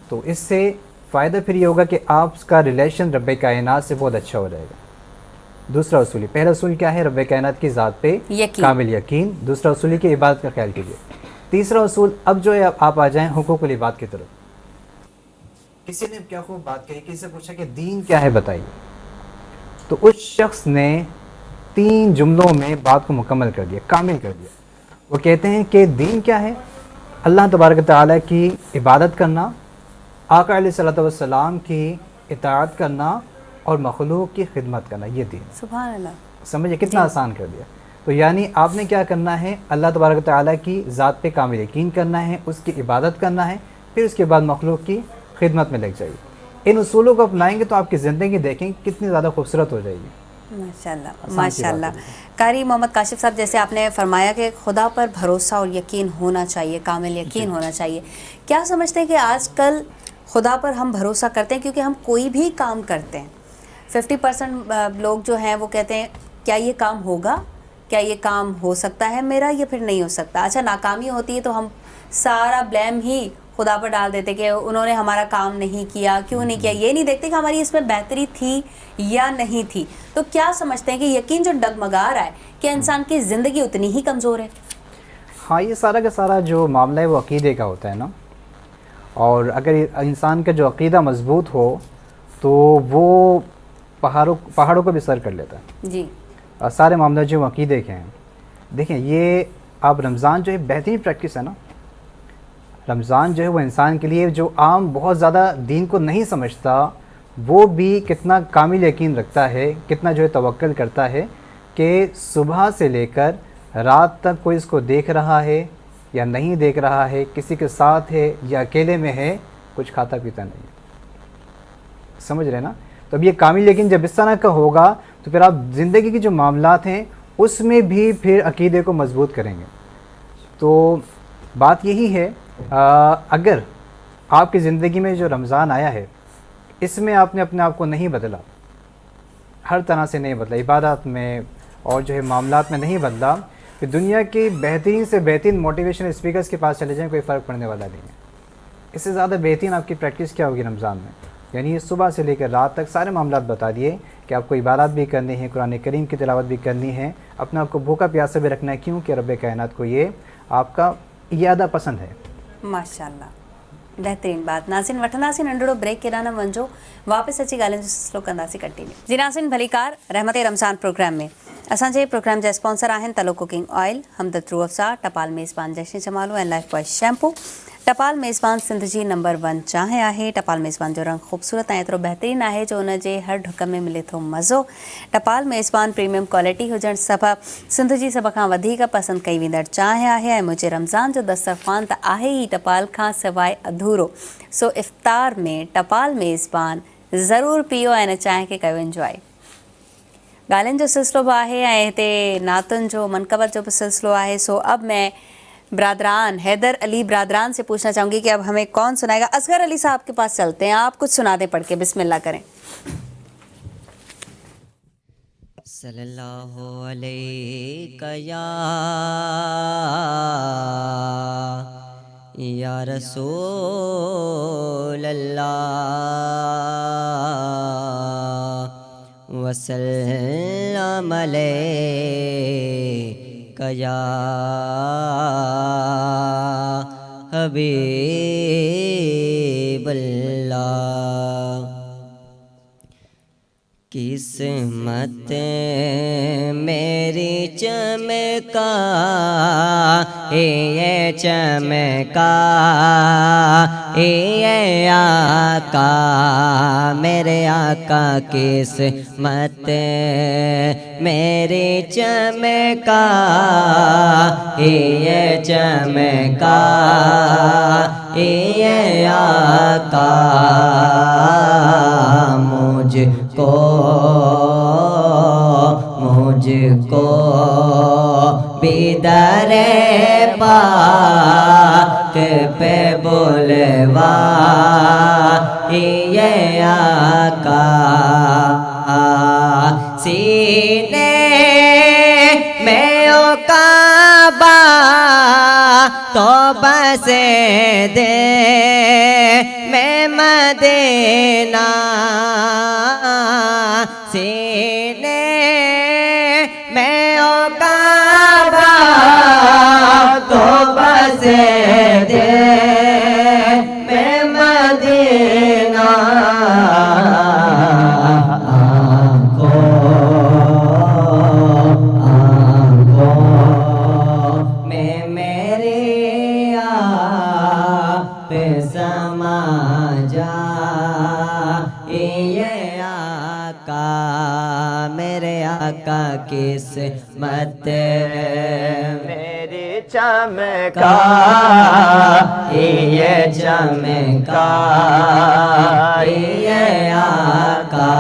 تو اس سے فائدہ پھر یہ ہوگا کہ آپ کا ریلیشن رب کائنات سے بہت اچھا ہو جائے گا۔ دوسرا اصول، پہلا اصول کیا ہے؟ رب کائنات کی ذات پہ یقین، کامل یقین۔ دوسرا اصول ہے کہ عبادت کا خیال کیجیے۔ تیسرا اصول، اب جو ہے آپ آ جائیں حقوق العباد کی طرف۔ کسی نے کیا خوب بات کہی، کسی سے پوچھا کہ دین کیا ہے بتائیے، تو اس شخص نے 3 جملوں میں بات کو مکمل کر دیا، کامل کر دیا۔ وہ کہتے ہیں کہ دین کیا ہے؟ اللہ تبارک و تعالیٰ کی عبادت کرنا، آقا علیہ الصلوۃ والسلام کی اطاعت کرنا اور مخلوق کی خدمت کرنا، یہ دین۔ سبحان اللہ۔ سمجھے کتنا آسان کر دیا۔ تو یعنی آپ نے کیا کرنا ہے؟ اللہ تبارک و تعالیٰ کی ذات پہ کامل یقین کرنا ہے، اس کی عبادت کرنا ہے، پھر اس کے بعد مخلوق کی خدمت میں لگ جائیے۔ ان اصولوں کو اپنائیں گے تو آپ کی زندگی دیکھیں کتنی زیادہ خوبصورت ہو جائے گی۔ ماشاءاللہ، ماشاءاللہ۔ قاری محمد کاشف صاحب، جیسے آپ نے فرمایا کہ خدا پر بھروسہ اور یقین ہونا چاہیے، کامل یقین ہونا چاہیے، کیا سمجھتے ہیں کہ آج کل خدا پر ہم بھروسہ کرتے ہیں کیونکہ ہم کوئی بھی کام کرتے ہیں، 50% لوگ جو ہیں وہ کہتے ہیں کیا یہ کام ہوگا، کیا یہ کام ہو سکتا ہے میرا یا پھر نہیں ہو سکتا۔ اچھا، ناکامی ہوتی ہے تو ہم سارا بلیم ہی خدا پر ڈال دیتے کہ انہوں نے ہمارا کام نہیں کیا، کیوں نہیں کیا، یہ نہیں دیکھتے کہ ہماری اس میں بہتری تھی یا نہیں تھی۔ تو کیا سمجھتے ہیں کہ یقین جو ڈگمگا رہا ہے، کیا انسان کی زندگی اتنی ہی کمزور ہے؟ ہاں، یہ سارا کا سارا جو معاملہ ہے وہ عقیدے کا ہوتا ہے نا، اور اگر انسان کا جو عقیدہ مضبوط ہو تو وہ پہاڑوں کو بھی سر کر لیتا ہے۔ جی۔ اور سارے معاملہ جو عقیدے کے ہیں، دیکھیں یہ آپ رمضان جو ہے بہترین پریکٹس ہے نا، رمضان جو ہے وہ انسان کے لیے جو عام بہت زیادہ دین کو نہیں سمجھتا وہ بھی کتنا کامل یقین رکھتا ہے، کتنا جو ہے توکل کرتا ہے کہ صبح سے لے کر رات تک کوئی اس کو دیکھ رہا ہے یا نہیں دیکھ رہا ہے، کسی کے ساتھ ہے یا اکیلے میں ہے، کچھ کھاتا پیتا نہیں ہے. سمجھ رہے نا؟ تو اب یہ کامل یقین جب اس طرح کا ہوگا تو پھر آپ زندگی کی جو معاملات ہیں اس میں بھی پھر عقیدے کو مضبوط کریں گے. تو بات یہی ہے، اگر آپ کی زندگی میں جو رمضان آیا ہے اس میں آپ نے اپنے آپ کو نہیں بدلا، ہر طرح سے نہیں بدلا، عبادات میں اور جو ہے معاملات میں نہیں بدلا، کہ دنیا کی بہترین سے بہترین موٹیویشن اسپیکرز کے پاس چلے جائیں، کوئی فرق پڑنے والا نہیں ہے. اس سے زیادہ بہترین آپ کی پریکٹس کیا ہوگی رمضان میں؟ یعنی صبح سے لے کر رات تک سارے معاملات بتا دیے کہ آپ کو عبادات بھی کرنی ہے، قرآن کریم کی تلاوت بھی کرنی ہے، اپنے آپ کو بھوکا پیاسا بھی رکھنا ہے. کیوں کہ رب کائنات کو یہ آپ کا زیادہ پسند ہے. माशाल्लाह, बहितरीन बात. नाज़रीन वठंदासीं नंढड़ो ब्रेक, केॾांहुं न वञिजो, वापसि अची ॻाल्हियुनि जो सिलसिलो कंदासीं कंटिन्यू. जी नाज़रीन भलीकार, रहमत रमज़ान प्रोग्राम में असांजे प्रोग्राम जा स्पॉन्सर आहिनि तलो कुकिंग ऑयल, हमदर्द रूह अफ़ज़ा, टपाल मेज़बान जश्न जमालो ऐं लाइफ बॉय शैम्पू. टपाल मेज़बान सिंध जी नंबर 1 चांहि आहे. टपाल मेज़बान जो रंग ख़ूबसूरत ऐं एतिरो बहितरीनु आहे जो उन जे हर ढुक में मिले थो मज़ो. टपाल मेज़बान प्रीमियम क्वालिटी हुजणु सबबि सिंध जी सभ खां वधीक पसंदि कई वेंदड़ चांहि आहे. ऐं मुंहिंजे रमज़ान जो दस्तरख़्वान त आहे ई टपाल खां सवाइ अधूरो. सो इफ़्तार में टपाल मेज़बान ज़रूरु पीओ ऐं इन चांहि खे कयो इंजॉय. ॻाल्हियुनि जो सिलसिलो बि आहे ऐं हिते नातुनि जो मनक़बत जो बि सिलसिलो आहे. सो अब मैं ब्रादरान हैदर अली ब्रादरान से पूछना चाहूँगी कि अब हमें कौन सुनाएगा. असगर अली साहब के पास चलते हैं, आप कुछ सुना दें पढ़ के, बिस्मिल्लाह करें. सल्लल्लाहु अलैहि या रसूल अल्लाह वसल्लम अलैका या हबीब अल्लाह. किस्मत मेरी चमका ये चमका ये आका मेरे आका. किस्मत मेरी चमका ये चमका ये आका. मुझको बिदरे पाक पे बुलवा ये आका. सीने में ओ काबा तो बसे दे मैं मदीना. सीने में ओ काबा तो बसे दे मैं मदीना. आँखों में मेरे आप समा जा ये आका मेरे आका. किस्मत मेरी चमका ये चमका ये आका.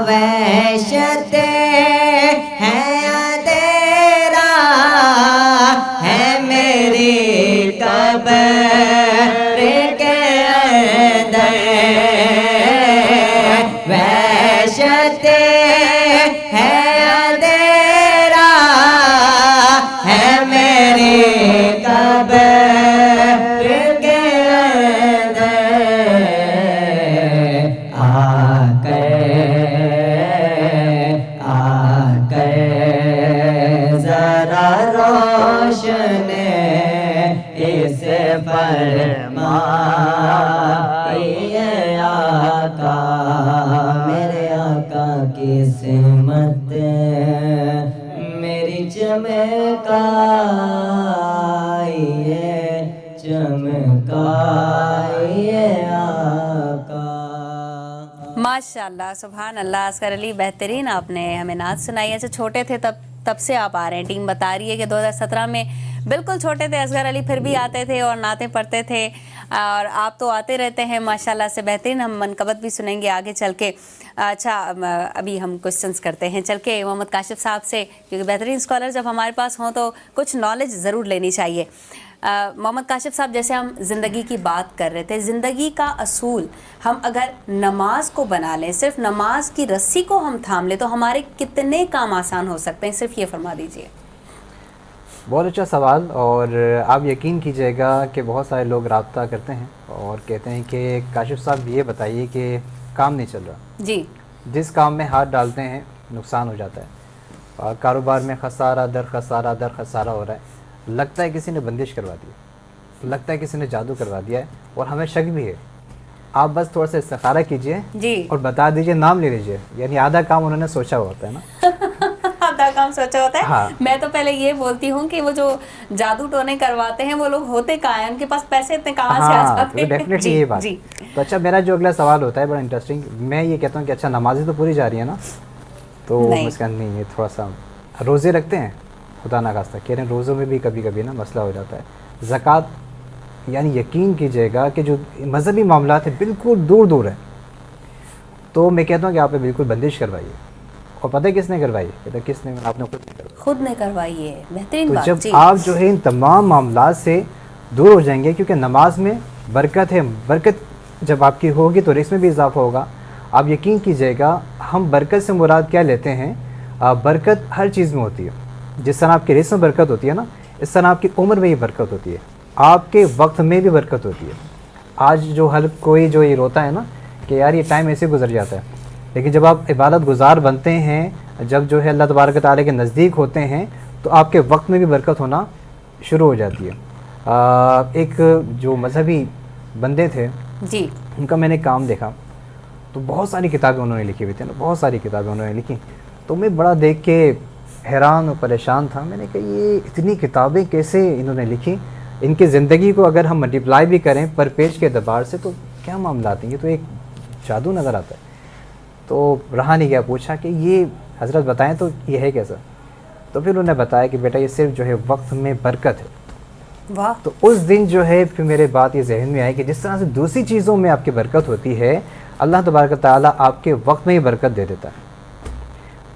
वैशते है अंधेरा है मेरी कब्र के अंदर. वैशते है अंधेरा है मेरी कब्र के अंदर. आके जरा रोशन इसे फरमा ये आका मेरे आका. किस्मत मेरी चमका ये चमकाइए आका। माशाल्लाह, सुभान अल्लाह। असगर अली, बेहतरीन आपने हमें नात सुनाई। अच्छा, छोटे थे तब से आप आ रहे हैं। टीम बता रही है कि 2017 में बिल्कुल छोटे थे असगर अली, फिर भी आते थे और नातें पढ़ते थे, और आप तो आते रहते हैं माशाल्लाह से। बेहतरीन, हम मनकबत भी सुनेंगे आगे चल के। अच्छा, अभी हम क्वेश्चंस करते हैं चल के मोहम्मद काशिफ साहब से, क्योंकि बेहतरीन स्कॉलर जब हमारे पास हों तो कुछ नॉलेज ज़रूर लेनी चाहिए। मोहम्मद काशिफ साहब, जैसे हम ज़िंदगी की बात कर रहे थे, ज़िंदगी का असूल हम अगर नमाज को बना लें, सिर्फ नमाज की रस्सी को हम थाम लें, तो हमारे कितने काम आसान हो सकते हैं, सिर्फ ये फरमा दीजिए। बहुत अच्छा सवाल। और आप यकीन कीजिएगा कि बहुत सारे लोग रब्ता करते हैं और कहते हैं कि काशिफ साहब ये बताइए कि काम नहीं चल रहा जी। जिस काम में हाथ डालते हैं नुकसान हो जाता है, और कारोबार में खसारा दर खसारा हो रहा है। लगता है किसी ने बंदिश करवा दी, लगता है किसी ने जादू करवा दिया है, और हमें शक भी है। आप बस थोड़ा सा इस्तिखारा कीजिए जी और बता दीजिए, नाम ले लीजिए, यानी आधा काम उन्होंने सोचा हुआ होता है ना। आधा काम सोचा होता है। हाँ। मैं तो पहले ये बोलती हूँ कि वो जो जादू टोने करवाते हैं वो लोग होते कहाँ हैं, उनके पास पैसे इतने कहाँ से आ जाते हैं। डेफिनेटली ये बात। तो अच्छा, मेरा जो अगला सवाल होता है बड़ा इंटरेस्टिंग। मैं ये कहता हूँ कि अच्छा, नमाज़ें तो पूरी जा रही है ना, तो मुस्कान नहीं, ये थोड़ा सा रोज़े रखते हैं, खुदा ना खास्ता कह रहे हैं रोज़ों में भी कभी कभी ना मसला हो जाता है। ज़कात, यानी यकीन कीजिएगा कि जो मज़हबी मामलात हैं बिल्कुल दूर दूर है, तो मैं कहता हूँ कि आप बिल्कुल बंदिश करवाइए। और पता है किसने करवाई? कहता किसने? आपने खुद ने करवाई है। बेहतरीन तो बात। जब जी। आप जो है इन तमाम मामलात से दूर हो जाएंगे, क्योंकि नमाज में बरकत है, बरकत जब आपकी होगी तो रिस्क में भी इजाफा होगा। आप यकीन कीजिएगा, हम बरकत से मुराद क्या लेते हैं? बरकत हर चीज़ में होती है। जिस तरह आपके रिस्क में बरकत होती है ना, इस तरह आपकी उम्र में ही बरकत होती है, आपके वक्त में भी बरकत होती है। आज जो हर कोई जो ये रोता है ना कि यार ये टाइम ऐसे गुजर जाता है, लेकिन जब आप इबादत गुजार बनते हैं, जब जो है अल्लाह तबारक व तआला के नज़दीक होते हैं, तो आपके वक्त में भी बरकत होना शुरू हो जाती है। एक जो मजहबी बंदे थे जी, उनका मैंने काम देखा, तो बहुत सारी किताबें उन्होंने लिखी हुई थी ना, बहुत सारी किताबें उन्होंने लिखी। तो मैं बड़ा देख के हैरान और परेशान था। मैंने कहा ये इतनी किताबें कैसे इन्होंने लिखी? इनकी ज़िंदगी को अगर हम मल्टीप्लाई भी करें पर पेज के एतबार से तो क्या मामला आते हैं, ये तो एक जादू नज़र आता है। तो रहा नहीं गया, पूछा कि ये हज़रत बताएं तो ये है कैसा? तो फिर उन्होंने बताया कि बेटा ये सिर्फ जो है वक्त में बरकत है। वाह। तो उस दिन जो है फिर मेरे बात ये जहन में आई कि जिस तरह से दूसरी चीज़ों में आपकी बरकत होती है, अल्लाह तबारक व तआला आपके वक्त में ही बरकत दे देता है।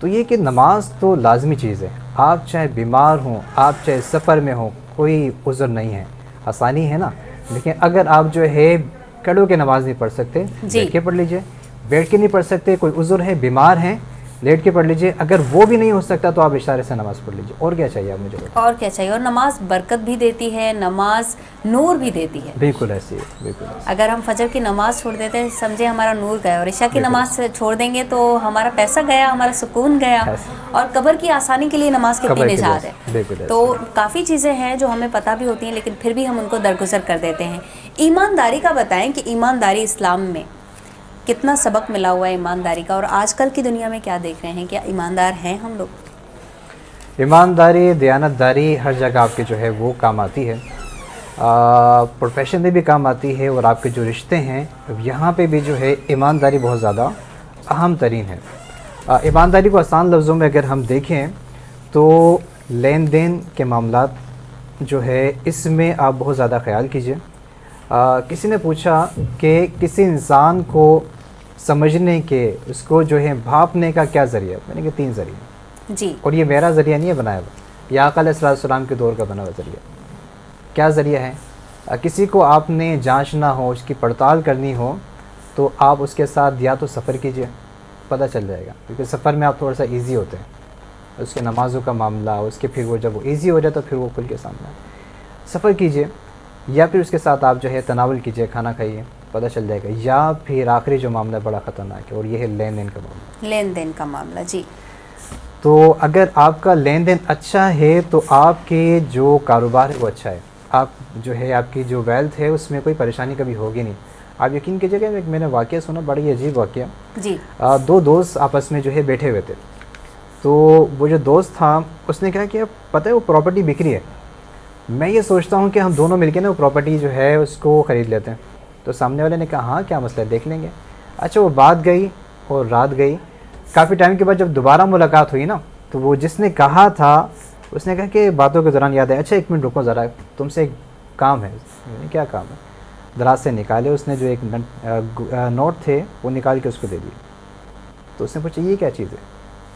तो ये कि नमाज तो लाजमी चीज़ है। आप चाहे बीमार हों, आप चाहे सफ़र में हों, कोई उज़्र नहीं है, आसानी है ना। लेकिन अगर आप जो है खड़े के नमाज नहीं पढ़ सकते, बैठ के पढ़ लीजिए। बैठ के नहीं पढ़ सकते, कोई उज़्र है, बीमार हैं, लेट के पढ़ लीजिए। अगर वो भी नहीं हो सकता तो आप इशारे से नमाज़ पढ़ लीजिए। और क्या चाहिए आप मुझे? और क्या चाहिए? और नमाज बरकत भी देती है, नमाज नूर भी देती है। बिल्कुल ऐसी है, बिल्कुल ऐसी। अगर हम फजर की नमाज छोड़ देते हैं, समझे हमारा नूर गया, और इशा की नमाज छोड़ देंगे तो हमारा पैसा गया, हमारा सुकून गया। और कब्र की आसानी के लिए नमाज कितनी निजात है। तो काफ़ी चीज़ें हैं जो हमें पता भी होती हैं, लेकिन फिर भी हम उनको दरगुजर कर देते हैं। ईमानदारी का बताएं कि ईमानदारी इस्लाम में कितना सबक मिला हुआ है ईमानदारी का, और आजकल की दुनिया में क्या देख रहे हैं, क्या ईमानदार हैं हम लोग? ईमानदारी, दयानतदारी हर जगह आपके जो है वो काम आती है, प्रोफेशन में भी काम आती है, और आपके जो रिश्ते हैं यहाँ पे भी जो है ईमानदारी बहुत ज़्यादा अहम तरीन है। ईमानदारी को आसान लफ्ज़ों में अगर हम देखें तो लेन देन के मामलात जो है इसमें आप बहुत ज़्यादा ख्याल कीजिए। किसी ने पूछा कि किसी इंसान को समझने के, उसको जो है भापने का क्या ज़रिया है? मैंने कहा 3 ज़रिए जी। और ये मेरा ज़रिया नहीं है बनाया हुआ, या आका अलैहिस्सलाम के दौर का बना हुआ ज़रिया। क्या ज़रिया है? किसी को आपने जांचना हो, उसकी पड़ताल करनी हो, तो आप उसके साथ या तो सफ़र कीजिए, पता चल जाएगा, क्योंकि सफ़र में आप थोड़ा सा ईजी होते हैं। उसके नमाज़ों का मामला, उसके फिर वो जब वो ईजी हो जाए तो फिर वो खुल के सामने सफ़र कीजिए, या फिर उसके साथ आप जो है तनावुल कीजिए, खाना खाइए, पता चल जाएगा। या फिर आखिरी जो मामला बड़ा ख़तरनाक है, और ये है लेन देन का मामला। लेन देन का मामला, जी। तो अगर आपका लेन देन अच्छा है तो आपके जो कारोबार है वो अच्छा है, आप जो है आपकी जो वेल्थ है उसमें कोई परेशानी कभी होगी नहीं। आप यकीन कीजिएगा, मैंने वाक़या सुना, बड़ी अजीब वाक़या जी। 2 दोस्त आपस में जो है बैठे हुए थे। तो वो जो दोस्त था उसने कहा कि अब पता है वो प्रॉपर्टी बिक रही है, میں یہ سوچتا ہوں کہ ہم دونوں مل کے نا وہ پراپرٹی جو ہے اس کو خرید لیتے ہیں. تو سامنے والے نے کہا ہاں کیا مسئلہ ہے دیکھ لیں گے. اچھا وہ بات گئی اور رات گئی. کافی ٹائم کے بعد جب دوبارہ ملاقات ہوئی نا تو وہ جس نے کہا تھا اس نے کہا کہ باتوں کے دوران یاد ہے اچھا 1 منٹ رکو ذرا تم سے ایک کام ہے. کیا کام ہے؟ دراز سے نکالے اس نے جو ایک نوٹ تھے وہ نکال کے اس کو دے دیے. تو اس نے پوچھا یہ کیا چیز ہے؟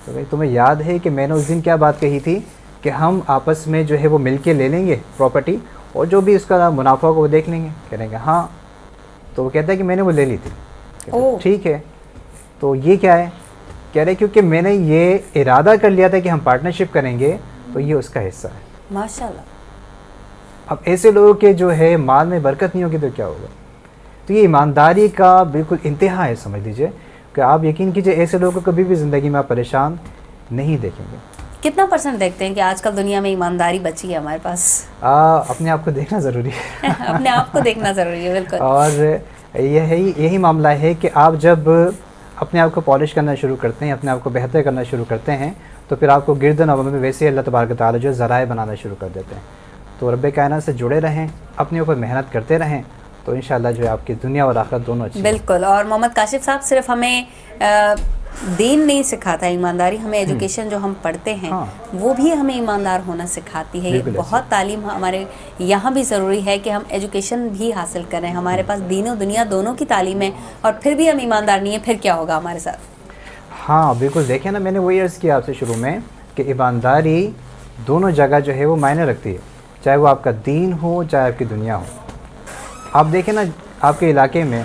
تو بھائی تمہیں یاد ہے کہ میں نے اس دن کیا بات کہی تھی کہ ہم آپس میں جو ہے وہ مل کے لے لیں گے پراپرٹی اور جو بھی اس کا منافع ہوگا وہ دیکھ لیں گے. کہہ رہے ہیں کہ ہاں. تو وہ کہتا ہے کہ میں نے وہ لے لی تھی. کہتا ہے ٹھیک ہے تو یہ کیا ہے؟ کہہ رہے کیونکہ میں نے یہ ارادہ کر لیا تھا کہ ہم پارٹنرشپ کریں گے تو یہ اس کا حصہ ہے. ماشاءاللہ. اب ایسے لوگوں کے جو ہے مال میں برکت نہیں ہوگی تو کیا ہوگا؟ تو یہ ایمانداری کا بالکل انتہا ہے سمجھ لیجئے کہ آپ یقین کیجئے ایسے لوگوں کو کبھی بھی زندگی میں آپ پریشان نہیں دیکھیں گے. کتنا پرسنٹ دیکھتے ہیں کہ آج کل دنیا میں ایمانداری بچی ہے ہمارے پاس؟ اپنے آپ کو دیکھنا ضروری ہے. اپنے آپ کو دیکھنا ضروری ہے بالکل. اور یہی معاملہ ہے کہ آپ جب اپنے آپ کو پالش کرنا شروع کرتے ہیں اپنے آپ کو بہتر کرنا شروع کرتے ہیں تو پھر آپ کو گرد و نواح میں ویسے اللہ تبارک و تعالیٰ جو ذرائع بنانا شروع کر دیتے ہیں. تو رب کائنات سے جڑے رہیں اپنے اوپر محنت کرتے رہیں تو انشاءاللہ جو ہے آپ کی دنیا اور آخرت دونوں اچھی. بالکل. اور محمد کاشف صاحب صرف ہمیں دین نہیں سکھاتا ایمانداری، ہمیں ایجوکیشن جو ہم پڑھتے ہیں وہ بھی ہمیں ایماندار ہونا سکھاتی ہے. یہ بہت تعلیم ہمارے یہاں بھی ضروری ہے کہ ہم ایجوکیشن بھی حاصل کریں. ہمارے پاس دین و دنیا دونوں کی تعلیم ہے اور پھر بھی ہم ایماندار نہیں ہیں، پھر کیا ہوگا ہمارے ساتھ؟ ہاں بالکل. دیکھیں نا میں نے وہی عرض کیا آپ سے شروع میں کہ ایمانداری دونوں جگہ جو ہے وہ معنی رکھتی ہے، چاہے وہ آپ کا دین ہو چاہے آپ کی دنیا ہو. آپ دیکھیں نا آپ کے علاقے میں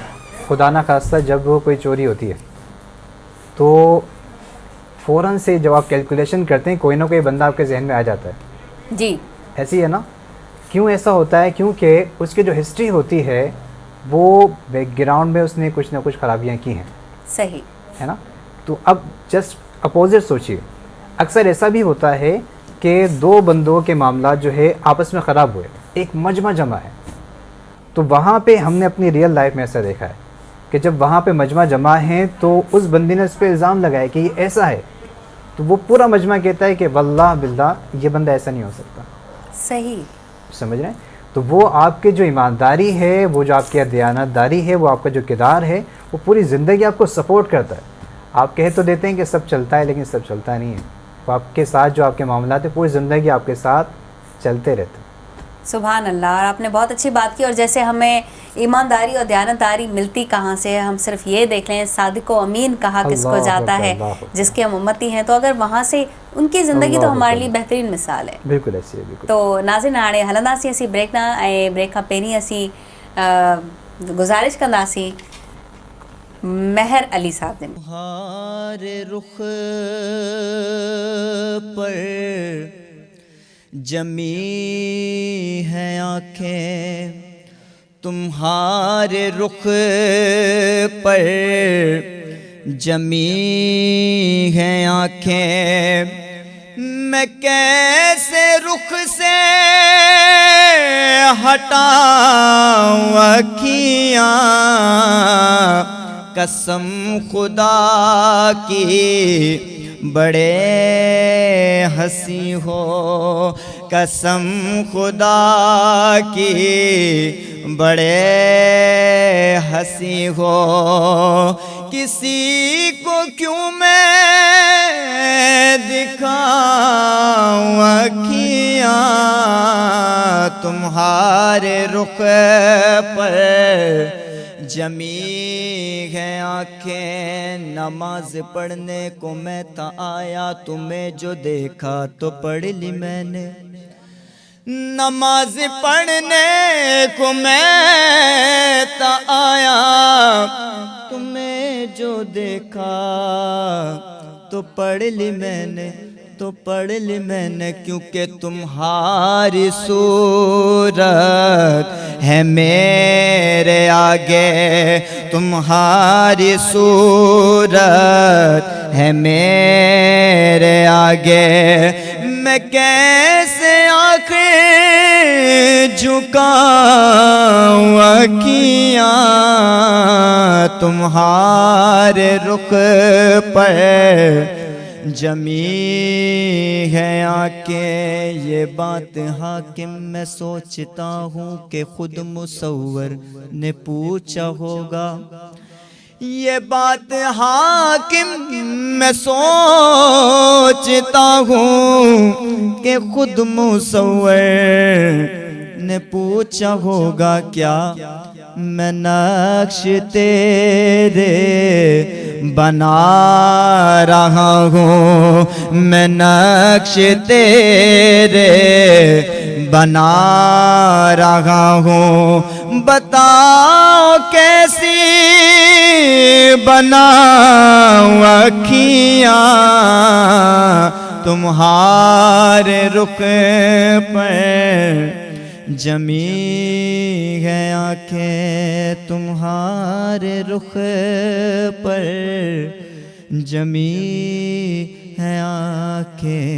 خدا نہ خواستہ جب وہ کوئی چوری ہوتی ہے تو فوراً سے جب آپ کیلکولیشن کرتے ہیں کوئی نہ کوئی بندہ آپ کے ذہن میں آ جاتا ہے. جی ایسی ہے نا. کیوں ایسا ہوتا ہے؟ کیونکہ اس کی جو ہسٹری ہوتی ہے وہ بیک گراؤنڈ میں اس نے کچھ نہ کچھ خرابیاں کی ہیں. صحیح ہے نا. تو اب جسٹ اپوزٹ سوچیے. اکثر ایسا بھی ہوتا ہے کہ 2 بندوں کے معاملات جو ہے آپس میں خراب ہوئے، ایک مجمع جمع ہے. تو وہاں پہ ہم نے اپنی ریئل لائف میں ایسا دیکھا ہے کہ جب وہاں پہ مجمع جمع ہیں تو اس بندے نے اس پہ الزام لگایا کہ یہ ایسا ہے تو وہ پورا مجمع کہتا ہے کہ واللہ باللہ یہ بندہ ایسا نہیں ہو سکتا. صحیح سمجھ رہے ہیں؟ تو وہ آپ کی جو ایمانداری ہے، وہ جو آپ کی دیانتداری ہے، وہ آپ کا جو کردار ہے وہ پوری زندگی آپ کو سپورٹ کرتا ہے. آپ کہہ تو دیتے ہیں کہ سب چلتا ہے لیکن سب چلتا نہیں ہے. وہ آپ کے ساتھ جو آپ کے معاملات ہیں پوری زندگی آپ کے ساتھ چلتے رہتے ہیں. سبحان اللہ. اور آپ نے بہت اچھی بات کی. اور جیسے ہمیں ایمانداری اور دیانتداری ملتی کہاں سے ہے؟ ہم صرف یہ دیکھ لیں صادق و امین کہا کس کو جاتا ہے جس کے ہم امتی ہیں. تو اگر وہاں سے ان کی زندگی تو ہمارے لیے بہترین مثال ہے. بالکل ایسی ہے. بالکل. تو ناظرین हाणे हलंदासीं असीं ब्रेक ना ऐं ब्रेक खां पहिरीं असीं गुज़ारिश कंदासीं महर अली साहब ने. تمہارے رخ پر جمی ہیں آنکھیں، تمہارے رخ پر جمی ہیں آنکھیں، میں کیسے رخ سے ہٹاؤں اکھیاں، قسم خدا کی بڑے ہنسی ہو، قسم خدا کی بڑے ہنسی ہو، کسی کو کیوں میں دکھاؤں اکھیاں، تمہارے رخ پر جمی ہے آنکھیں، نماز پڑھنے کو میں تا آیا، تمہیں جو دیکھا تو پڑھ لی میں نے، نماز پڑھنے کو میں تا آیا، تمہیں جو دیکھا تو پڑھ لی میں نے، تو پڑھ لی میں نے، کیونکہ تمہاری صورت ہے میرے آگے، تمہاری صورت ہے میرے آگے، میں کیسے آنکھیں جھکاؤں اکھیاں، تمہارے رخ پر جمی ہے آنکھیں یہ بات حاکم میں سوچتا ہوں کہ خود مصور نے پوچھا ہوگا یہ بات حاکم میں سوچتا ہوں کہ خود مصور نے پوچھا ہوگا کیا میں نقش تیرے بنا رہا ہوں میں نقش تیرے بنا رہا ہوں بتاؤ کیسی بناؤں اکھیاں تمہارے رخ پر جمی ہے آنکھیں تمہارے رخ پر جمی ہے آنکھیں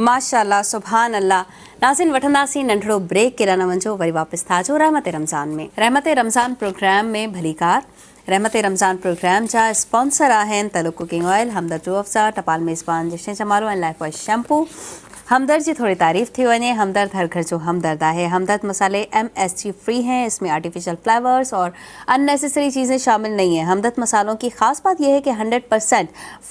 माशाअल्लाह सुभान अल्लाह नाज़रीन वठंदासीं नंढड़ो ब्रेक केॾा न वञो वरी वापसि ताज़ो रहमत रमज़ान में रहमत रमज़ान प्रोग्राम में भलीकार रहमत रमज़ान प्रोग्राम जा स्पॉन्सर आहिनि तलुक कुकिंग ऑयल हमदर्द रूह अफ़ज़ा टपाल मेज़बान जश्न Jamalo and life boy shampoo हमदर्द जी थोड़ी तारीफ़ थी वञे हमदर्द हर घर जो हमदर्द है हमदर्द मसाले MSG फ्री हैं इसमें आर्टिफिशियल फ्लेवर्स और अननेसेसरी चीज़ें शामिल नहीं हैं हमदर्द मसालों की ख़ास बात यह है कि 100%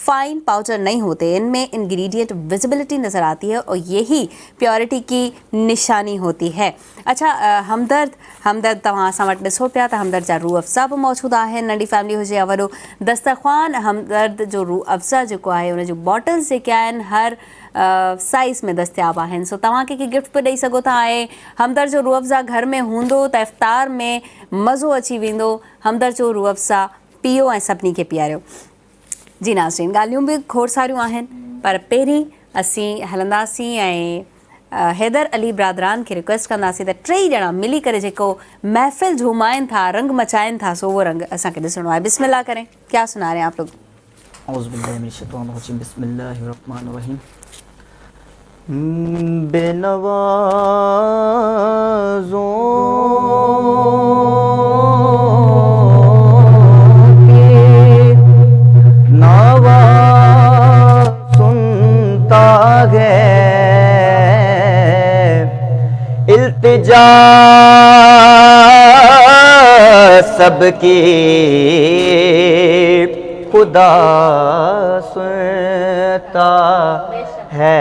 फ़ाइन पाउडर नहीं होते इनमें इंग्रेडिएंट विजिबिलिटी नज़र आती है और यही प्योरिटी की निशानी होती है अच्छा हमदर्द तव्हां असां वटि ॾिसो पिया त हमदर्द जा रूह अफ़ज़ा बि मौजूदु आहिनि नंढी फैमिली हुजे या वॾो दस्तरख़्वान हमदर्द जो रूह अफ़ज़ा जेको आहे उन जूं बॉटल्स जेके आहिनि हर साइज़ में दस्तियाब आहिनि सो तव्हां कंहिंखे गिफ्ट बि ॾेई सघो था ऐं हमदर्द जो रूह अफ़ज़ा घर में हूंदो त इफ़्तार में मज़ो अची वेंदो हमदर्द जो रूह अफ़ज़ा पीओ ऐं सभिनी खे पीआरियो जी नाज़रीन ॻाल्हियूं बि खोड़ सारियूं आहिनि पर पहिरीं असीं हलंदासीं ऐं हैदर अली ब्रादरान खे रिक्वेस्ट कंदासीं त टई ॼणा मिली करे जेको महफ़िल झूमाइनि था रंग मचाइनि था सो उहो रंग असांखे ॾिसणो आहे बिस्मिल्लाह करें क्या सुना रहे हैं आप लोग औज़ु बिल्लाहि मिनश शैतानिर रजीम बिस्मिल्लाहिर रहमानिर रहीम बेनवाज़ों की नवा सुनता है इल्तिजा सबकी खुदा सुनता है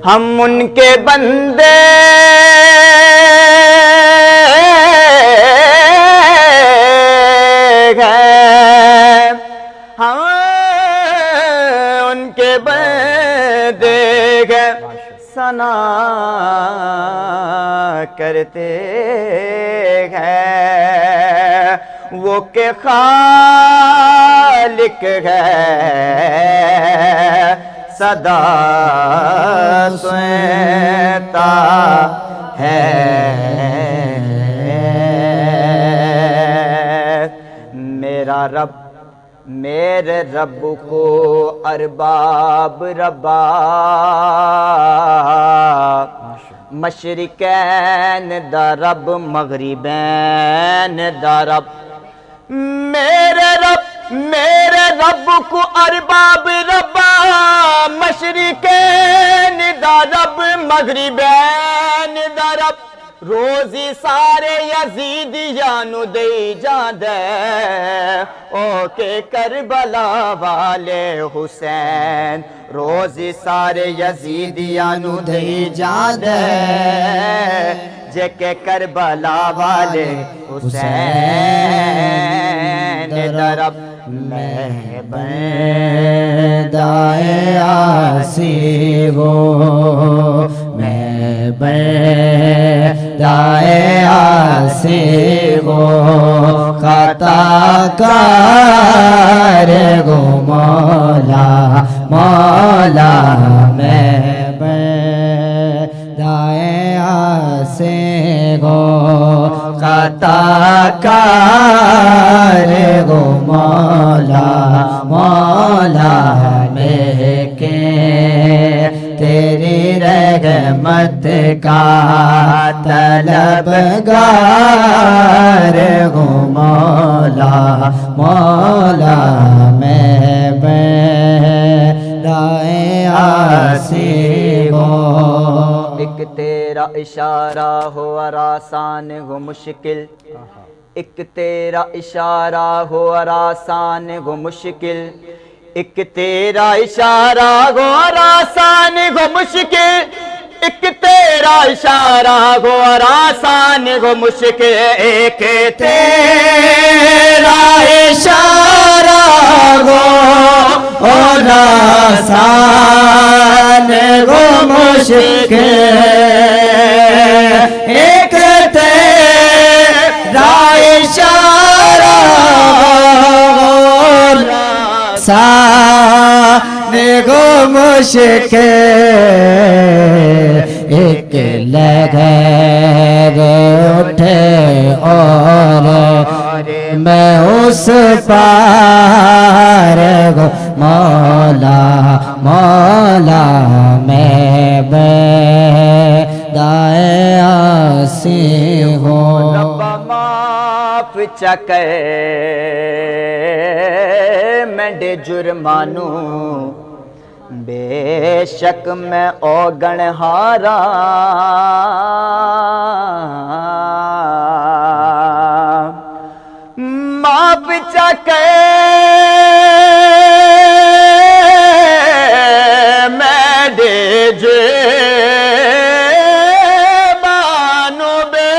हम उनके बंदे हैं हम उनके बंदे हैं सना करते हैं वो के खालिक है सदा सुनता है मेरा रब मेरे रब को अरबाब रबाब मशरिकैन दा रब मगरिबैन दा रब मेरे रब को अरबाब रबा मशरिकैन दा रब मगरिबैन दा रब रोजी सारे यजीदियां नु दे जांदे ओ के करबला वाले हुसैन रोजी सारे यजीदियां नु दे जांदे जेके करबला वाले हुसैन दरब मैं बंदाए आसीबो मैं बंदाए आसीबो खता कार गो मौला मौला मैं बंदाए आसीबो खता कार गो मौला मौला में के तेरी रे رحمت کا طلبگار ہوں مولا مولا میں بیدائے آسی ہوں. ایک تیرا اشارہ ہو اور آسان ہو مشکل، ایک تیرا اشارہ ہو اور آسان ہو مشکل، ایک تیرا اشارہ ہو اور آسان ہو مشکل، ایک تیرا اشارہ ہو اور آسان ہو مشکل، ایک تیرا اشارہ ہو اور آسان ہو مشکل، ایک تیرا اشارہ اور آسان ہو مشکل، ایک لہر اٹھے اور میں اس پار ہوں مولا مولا میں بیدائے آسی ہوں. ربا معاف چکے میں جرمانو، بے شک میں اوگن ہارا، معاف چکے میں جرمانو، بے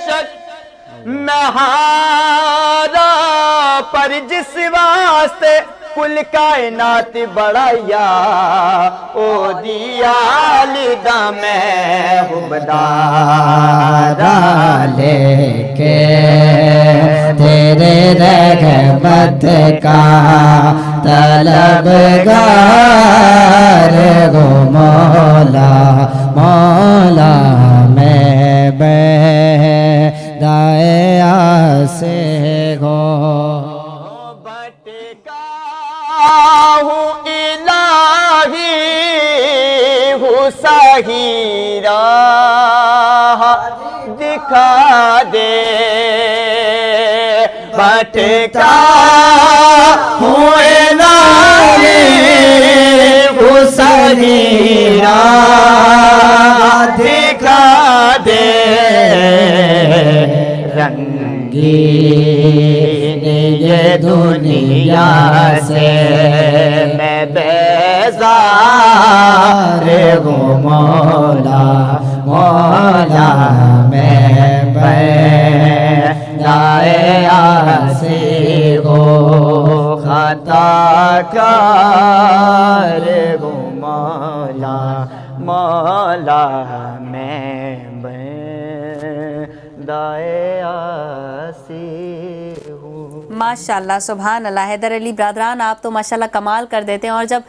شک میں ہارا، پر جس واسطے کل کائنات بڑھایا او دیا لیدہ میں حبدارا، لے کے تیرے رحمت کا طلبگار ہوں مولا مولا میں بیدائے آسی ہوں. بھٹکا ہوں الہی ہوں صحیح راہ دکھا دے، بھٹکا ہوں الہی ہوں صحیح راہ دکھا دے، رنگین یہ دنیا سے میں بیزار ہوں مولا مولا میں بیدائے آسی ہوں، خطا کار ہوں مولا مولا میں بیدائے آسی ہوں. ماشاءاللہ سبحان اللہ. حیدر علی برادران آپ تو ماشاءاللہ کمال کر دیتے ہیں، اور جب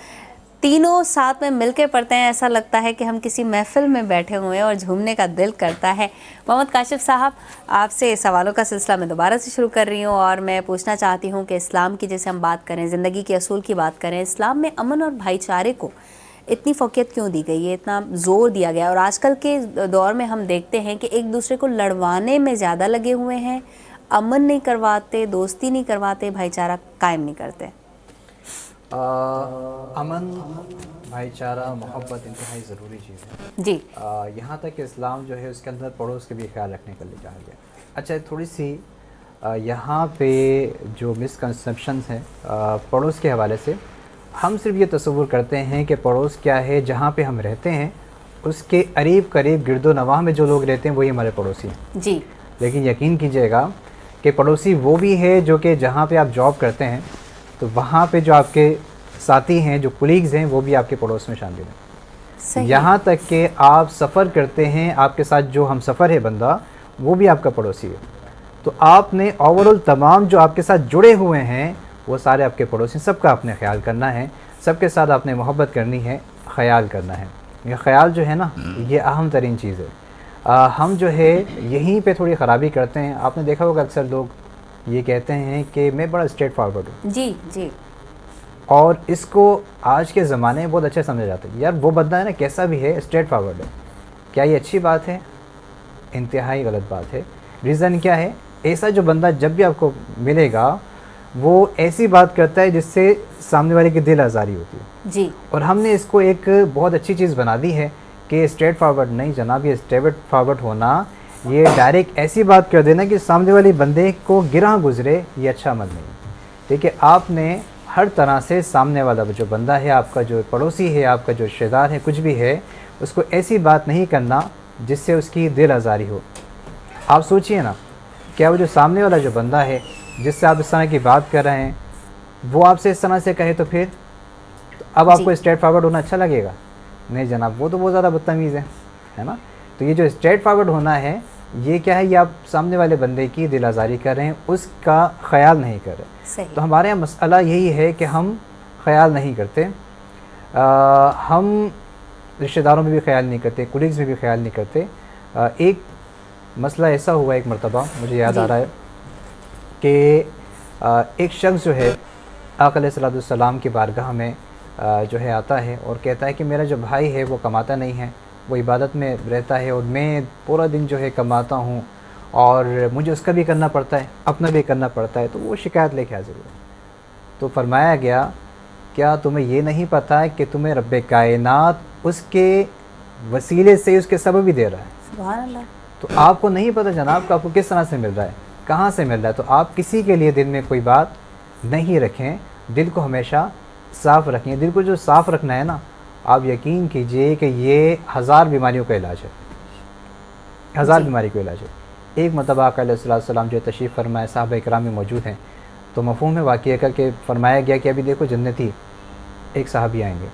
تینوں ساتھ میں مل کے پڑھتے ہیں ایسا لگتا ہے کہ ہم کسی محفل میں بیٹھے ہوئے ہیں اور جھومنے کا دل کرتا ہے. محمد کاشف صاحب، آپ سے سوالوں کا سلسلہ میں دوبارہ سے شروع کر رہی ہوں، اور میں پوچھنا چاہتی ہوں کہ اسلام کی جیسے ہم بات کریں، زندگی کے اصول کی بات کریں، اسلام میں امن اور بھائی چارے کو اتنی فوقیت کیوں دی گئی ہے، اتنا زور دیا گیا؟ اور آج کل کے دور میں ہم دیکھتے ہیں کہ ایک دوسرے کو لڑوانے میں زیادہ لگے ہوئے ہیں، امن نہیں کرواتے، دوستی نہیں کرواتے، بھائی چارہ قائم نہیں کرتے. امن، بھائی چارہ، محبت انتہائی ضروری چیز ہے جی. یہاں تک کہ اسلام جو ہے اس کے اندر پڑوس کے بھی خیال رکھنے کے لیے کہا گیا. اچھا، تھوڑی سی یہاں پہ جو مسکنسیپشنس ہیں پڑوس کے حوالے سے، ہم صرف یہ تصور کرتے ہیں کہ پڑوس کیا ہے، جہاں پہ ہم رہتے ہیں اس کے قریب گرد و نواح میں جو لوگ رہتے ہیں وہی ہمارے پڑوسی ہیں. جی. لیکن یقین کیجئے گا کہ پڑوسی وہ بھی ہے جو کہ جہاں پہ آپ جاب کرتے ہیں تو وہاں پہ جو آپ کے ساتھی ہیں، جو کولیگز ہیں، وہ بھی آپ کے پڑوس میں شامل ہیں. صحیح. یہاں تک کہ آپ سفر کرتے ہیں، آپ کے ساتھ جو ہم سفر ہے بندہ، وہ بھی آپ کا پڑوسی ہے. تو آپ نے اوورال تمام جو آپ کے ساتھ جڑے ہوئے ہیں وہ سارے آپ کے پڑوسی، سب کا آپ نے خیال کرنا ہے، سب کے ساتھ آپ نے محبت کرنی ہے، خیال کرنا ہے. یہ خیال جو ہے نا، یہ اہم ترین چیز ہے. ہم جو ہے یہیں پہ تھوڑی خرابی کرتے ہیں. آپ نے دیکھا ہوگا اکثر لوگ یہ کہتے ہیں کہ میں بڑا اسٹریٹ فارورڈ ہوں. جی. جی. اور اس کو آج کے زمانے میں بہت اچھا سمجھا جاتا ہے. یار وہ بندہ ہے نا کیسا بھی ہے اسٹریٹ فارورڈ ہے. کیا یہ اچھی بات ہے؟ انتہائی غلط بات ہے. ریزن کیا ہے؟ ایسا جو بندہ جب بھی آپ کو ملے گا وہ ایسی بات کرتا ہے جس سے سامنے والے کی دل آزاری ہوتی ہے. جی. اور ہم نے اس کو ایک بہت اچھی چیز بنا دی ہے کہ اسٹریٹ فارورڈ نہیں جناب. یہ اسٹریٹ فارورڈ ہونا یہ ڈائریکٹ ایسی بات کر دینا کہ سامنے والے بندے کو گراں گزرے, یہ اچھا عمل نہیں. ٹھیک ہے, آپ نے ہر طرح سے سامنے والا جو بندہ ہے, آپ کا جو پڑوسی ہے, آپ کا جو رشتہ دار ہے, کچھ بھی ہے, اس کو ایسی بات نہیں کرنا جس سے اس کی دل آزاری ہو. آپ سوچئے نا, کیا وہ جو سامنے والا جو بندہ ہے جس سے آپ اس طرح کی بات کر رہے ہیں وہ آپ سے اس طرح سے کہے تو پھر اب آپ کو اسٹریٹ فارورڈ ہونا اچھا لگے گا؟ نہیں جناب, وہ تو بہت زیادہ بدتمیز ہے نا. تو یہ جو اسٹریٹ فارورڈ ہونا ہے یہ کیا ہے؟ یہ آپ سامنے والے بندے کی دل آزاری کر رہے ہیں, اس کا خیال نہیں کر رہے. صحیح. تو ہمارے یہاں مسئلہ یہی ہے کہ ہم خیال نہیں کرتے, ہم رشتہ داروں میں بھی خیال نہیں کرتے, کولیگز میں بھی خیال نہیں کرتے. ایک مسئلہ ایسا ہوا ایک مرتبہ, مجھے یاد آ رہا ہے کہ ایک شخص جو ہے آقا علیہ الصلوۃ والسلام کی بارگاہ میں جو ہے آتا ہے اور کہتا ہے کہ میرا جو بھائی ہے وہ کماتا نہیں ہے, وہ عبادت میں رہتا ہے اور میں پورا دن جو ہے کماتا ہوں اور مجھے اس کا بھی کرنا پڑتا ہے, اپنا بھی کرنا پڑتا ہے, تو وہ شکایت لے کے حاضر ہوا. تو فرمایا گیا کیا تمہیں یہ نہیں پتہ کہ تمہیں رب کائنات اس کے وسیلے سے اس کے سبب ہی دے رہا ہے؟ سبحان اللہ. تو آپ کو نہیں پتہ جناب کہ آپ کو کس طرح سے مل رہا ہے, کہاں سے مل رہا ہے. تو آپ کسی کے لیے دل میں کوئی بات نہیں رکھیں, دل کو ہمیشہ صاف رکھیں. دل کو جو صاف رکھنا ہے نا, آپ یقین کیجئے کہ یہ 1000 بیماریوں کا علاج ہے, 1000 بیماری کا علاج ہے. ایک مرتبہ آقا علیہ السلام جو تشریف فرمائے, صحابہ اکرام میں موجود ہیں, تو مفہوم ہے واقعہ کا کہ فرمایا گیا کہ ابھی دیکھو جنتی ایک صحابی آئیں گے,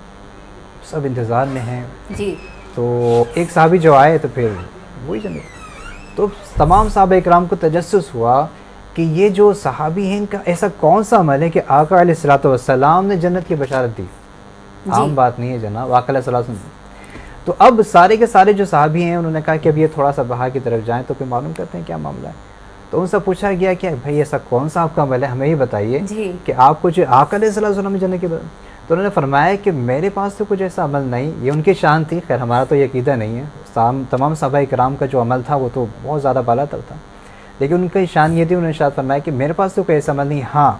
سب انتظار میں ہیں. جی. تو ایک صحابی جو آئے تو پھر وہی جنت. تو تمام صحابہ اکرام کو تجسس ہوا کہ یہ جو صحابی ہیں ان کا ایسا کون سا عمل ہے کہ آقا علیہ الصلوۃ والسلام نے جنت کی بشارت دی. عام بات نہیں ہے جناب, آقا علیہ السلام. تو اب سارے کے سارے جو صحابی ہیں انہوں نے کہا کہ اب یہ تھوڑا سا باہر کی طرف جائیں تو پھر معلوم کرتے ہیں کیا معاملہ ہے. تو ان سے پوچھا گیا کہ بھائی ایسا کون سا آپ کا عمل ہے, ہمیں یہ بتائیے کہ آپ کو جو آقا علیہ السلام نے جنت کی. تو انہوں نے فرمایا کہ میرے پاس تو کچھ ایسا عمل نہیں. یہ ان کی شان تھی, خیر ہمارا تو یہ عقیدہ نہیں ہے. تمام صحابہ کرام کا جو عمل تھا وہ تو بہت زیادہ بالا تر تھا, لیکن ان کی شان یہ تھی, انہوں نے ارشاد فرمایا کہ میرے پاس تو کوئی ایسا عمل نہیں. ہاں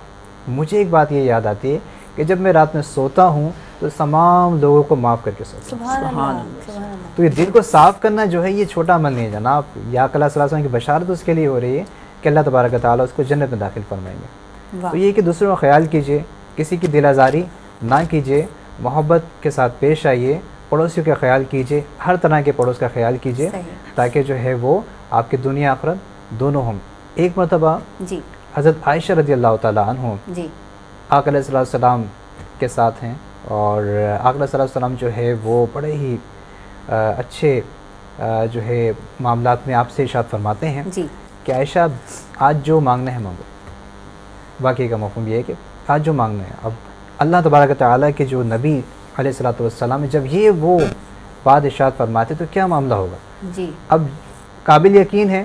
مجھے ایک بات یہ یاد آتی ہے کہ جب میں رات میں سوتا ہوں تو تمام لوگوں کو معاف کر کے سوتا ہوں. سبحان اللہ. سبحان اللہ. تو یہ دل کو صاف کرنا جو ہے یہ چھوٹا عمل نہیں ہے جناب. یا آقا صلی اللہ علیہ وسلم کی بشارت اس کے لیے ہو رہی ہے کہ اللہ تبارک و تعالیٰ اس کو جنت میں داخل فرمائیں گے. تو یہ کہ دوسروں کا خیال کیجئے, کسی کی دل آزاری نہ کیجئے, محبت کے ساتھ پیش آئیے, پڑوسیوں کا خیال کیجئے, ہر طرح کے پڑوس کا خیال کیجئے تاکہ جو ہے وہ آپ کی دنیا آخرت دونوں ہوں. ایک مرتبہ حضرت عائشہ رضی اللہ تعالیٰ عنہ آقا علیہ السلام کے ساتھ ہیں, اور آقا علیہ السلام جو ہے وہ بڑے ہی اچھے جو ہے معاملات میں آپ سے ارشاد فرماتے ہیں کہ عائشہ آج جو مانگنا ہے مانگو. واقعی کا مفہوم یہ ہے کہ آج جو مانگنا ہے. اب اللہ تبارک و تعالیٰ کے جو نبی علیہ الصلوۃ والسلام جب یہ وہ بات ارشاد فرماتے تو کیا معاملہ ہوگا؟ اب قابل یقین ہے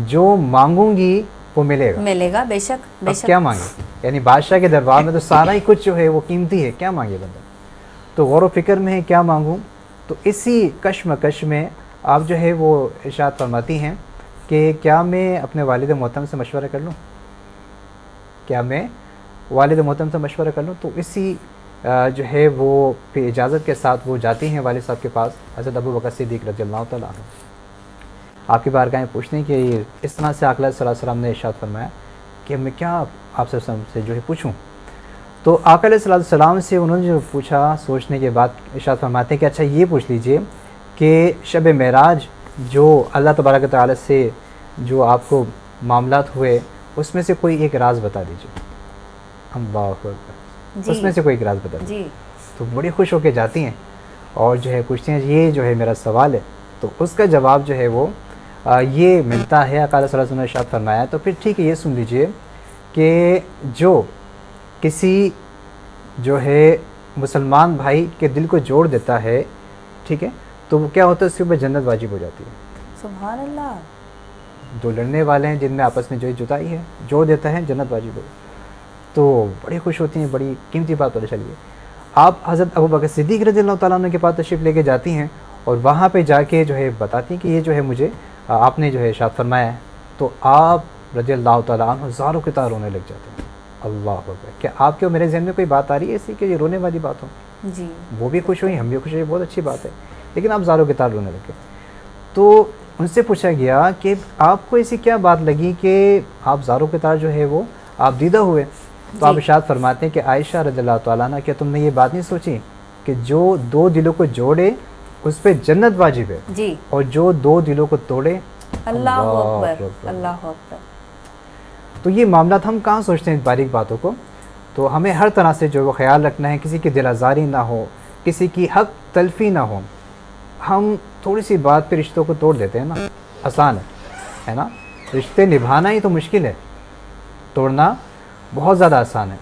جو مانگوں گی وہ ملے گا. بے شک. اب کیا مانگے؟ یعنی بادشاہ کے دربار میں تو سارا ہی کچھ جو ہے وہ قیمتی ہے, کیا مانگے بندہ؟ تو غور و فکر میں ہے کیا مانگوں. تو اسی کشمکش میں آپ جو ہے وہ ارشاد فرماتی ہیں کہ کیا میں اپنے والد محترم سے مشورہ کر لوں, کیا میں والد محترم سے مشورہ کر لوں. تو اسی جو ہے وہ پھر اجازت کے ساتھ وہ جاتی ہیں والد صاحب کے پاس, حضرت ابو بکر صدیق رضی اللہ تعالیٰ عنہ. آپ کی بارگاہ میں پوچھنے کہ اس طرح سے آقا صلی اللہ علیہ وسلم نے ارشاد فرمایا کہ میں کیا آپ سے جو ہے پوچھوں. تو آقا علیہ السلام سے انہوں نے جو پوچھا, سوچنے کے بعد ارشاد فرماتے ہیں کہ اچھا یہ پوچھ لیجئے کہ شب معراج جو اللہ تبارک و تعالیٰ سے جو آپ کو معاملات ہوئے اس میں سے کوئی ایک راز بتا دیجئے. اللہ اکبر. اس میں سے کوئی ایک راز بتا دیجئے. تو بڑی خوش ہو کے جاتی ہیں اور جو ہے پوچھتی ہیں یہ جو ہے میرا سوال ہے. تو اس کا جواب جو ہے وہ یہ ملتا ہے, آقا صلی اللہ علیہ وسلم نے ارشاد فرمایا. تو پھر ٹھیک ہے یہ سن لیجئے کہ جو کسی جو ہے مسلمان بھائی کے دل کو جوڑ دیتا ہے, ٹھیک ہے, تو وہ کیا ہوتا ہے, اس کے اوپر جنت واجب ہو جاتی ہے. سبحان اللہ. دو لڑنے والے ہیں جن میں آپس میں جو جدائی ہے, جوڑ دیتا ہے, جنت واجب ہو. تو بڑی خوش ہوتی ہیں, بڑی قیمتی بات پتہ چلی ہے. آپ حضرت ابو بکر صدیق رضی اللہ تعالیٰ عنہ کے پاس تشریف لے کے جاتی ہیں اور وہاں پہ جا کے جو ہے بتاتی ہیں کہ یہ جو ہے مجھے آپ نے جو ہے ارشاد فرمایا ہے. تو آپ رضی اللہ تعالیٰ عنہ زاروں کی طرح رونے لگ جاتے ہیں. اللہ اکبر. کیا آپ کے میرے ذہن میں کوئی بات آ رہی ہے ایسی کہ یہ رونے والی بات ہو؟ جی وہ بھی خوش ہوئی, ہم بھی خوش ہوئے, بہت اچھی بات ہے, لیکن آپ زاروں کی طرح رونے لگے. تو ان سے پوچھا گیا کہ آپ کو ایسی کیا بات لگی کہ آپ زاروں کی طرح جو ہے وہ آپ دیدہ ہوئے؟ تو آپ ارشاد فرماتے ہیں کہ عائشہ رضی اللہ تعالیٰ عنہ, کیا تم نے یہ بات نہیں سوچی کہ جو دو دلوں کو جوڑے اس پہ جنت واجب ہے, جی اور جو دو دلوں کو توڑے اللہ اکبر, اللہ اکبر. تو یہ معاملات ہم کہاں سوچتے ہیں باریک باتوں کو. تو ہمیں ہر طرح سے جو وہ خیال رکھنا ہے, کسی کی دل آزاری نہ ہو, کسی کی حق تلفی نہ ہو. ہم تھوڑی سی بات پہ رشتوں کو توڑ دیتے ہیں نا, آسان ہے نا, رشتے نبھانا ہی تو مشکل ہے, توڑنا بہت زیادہ آسان ہے.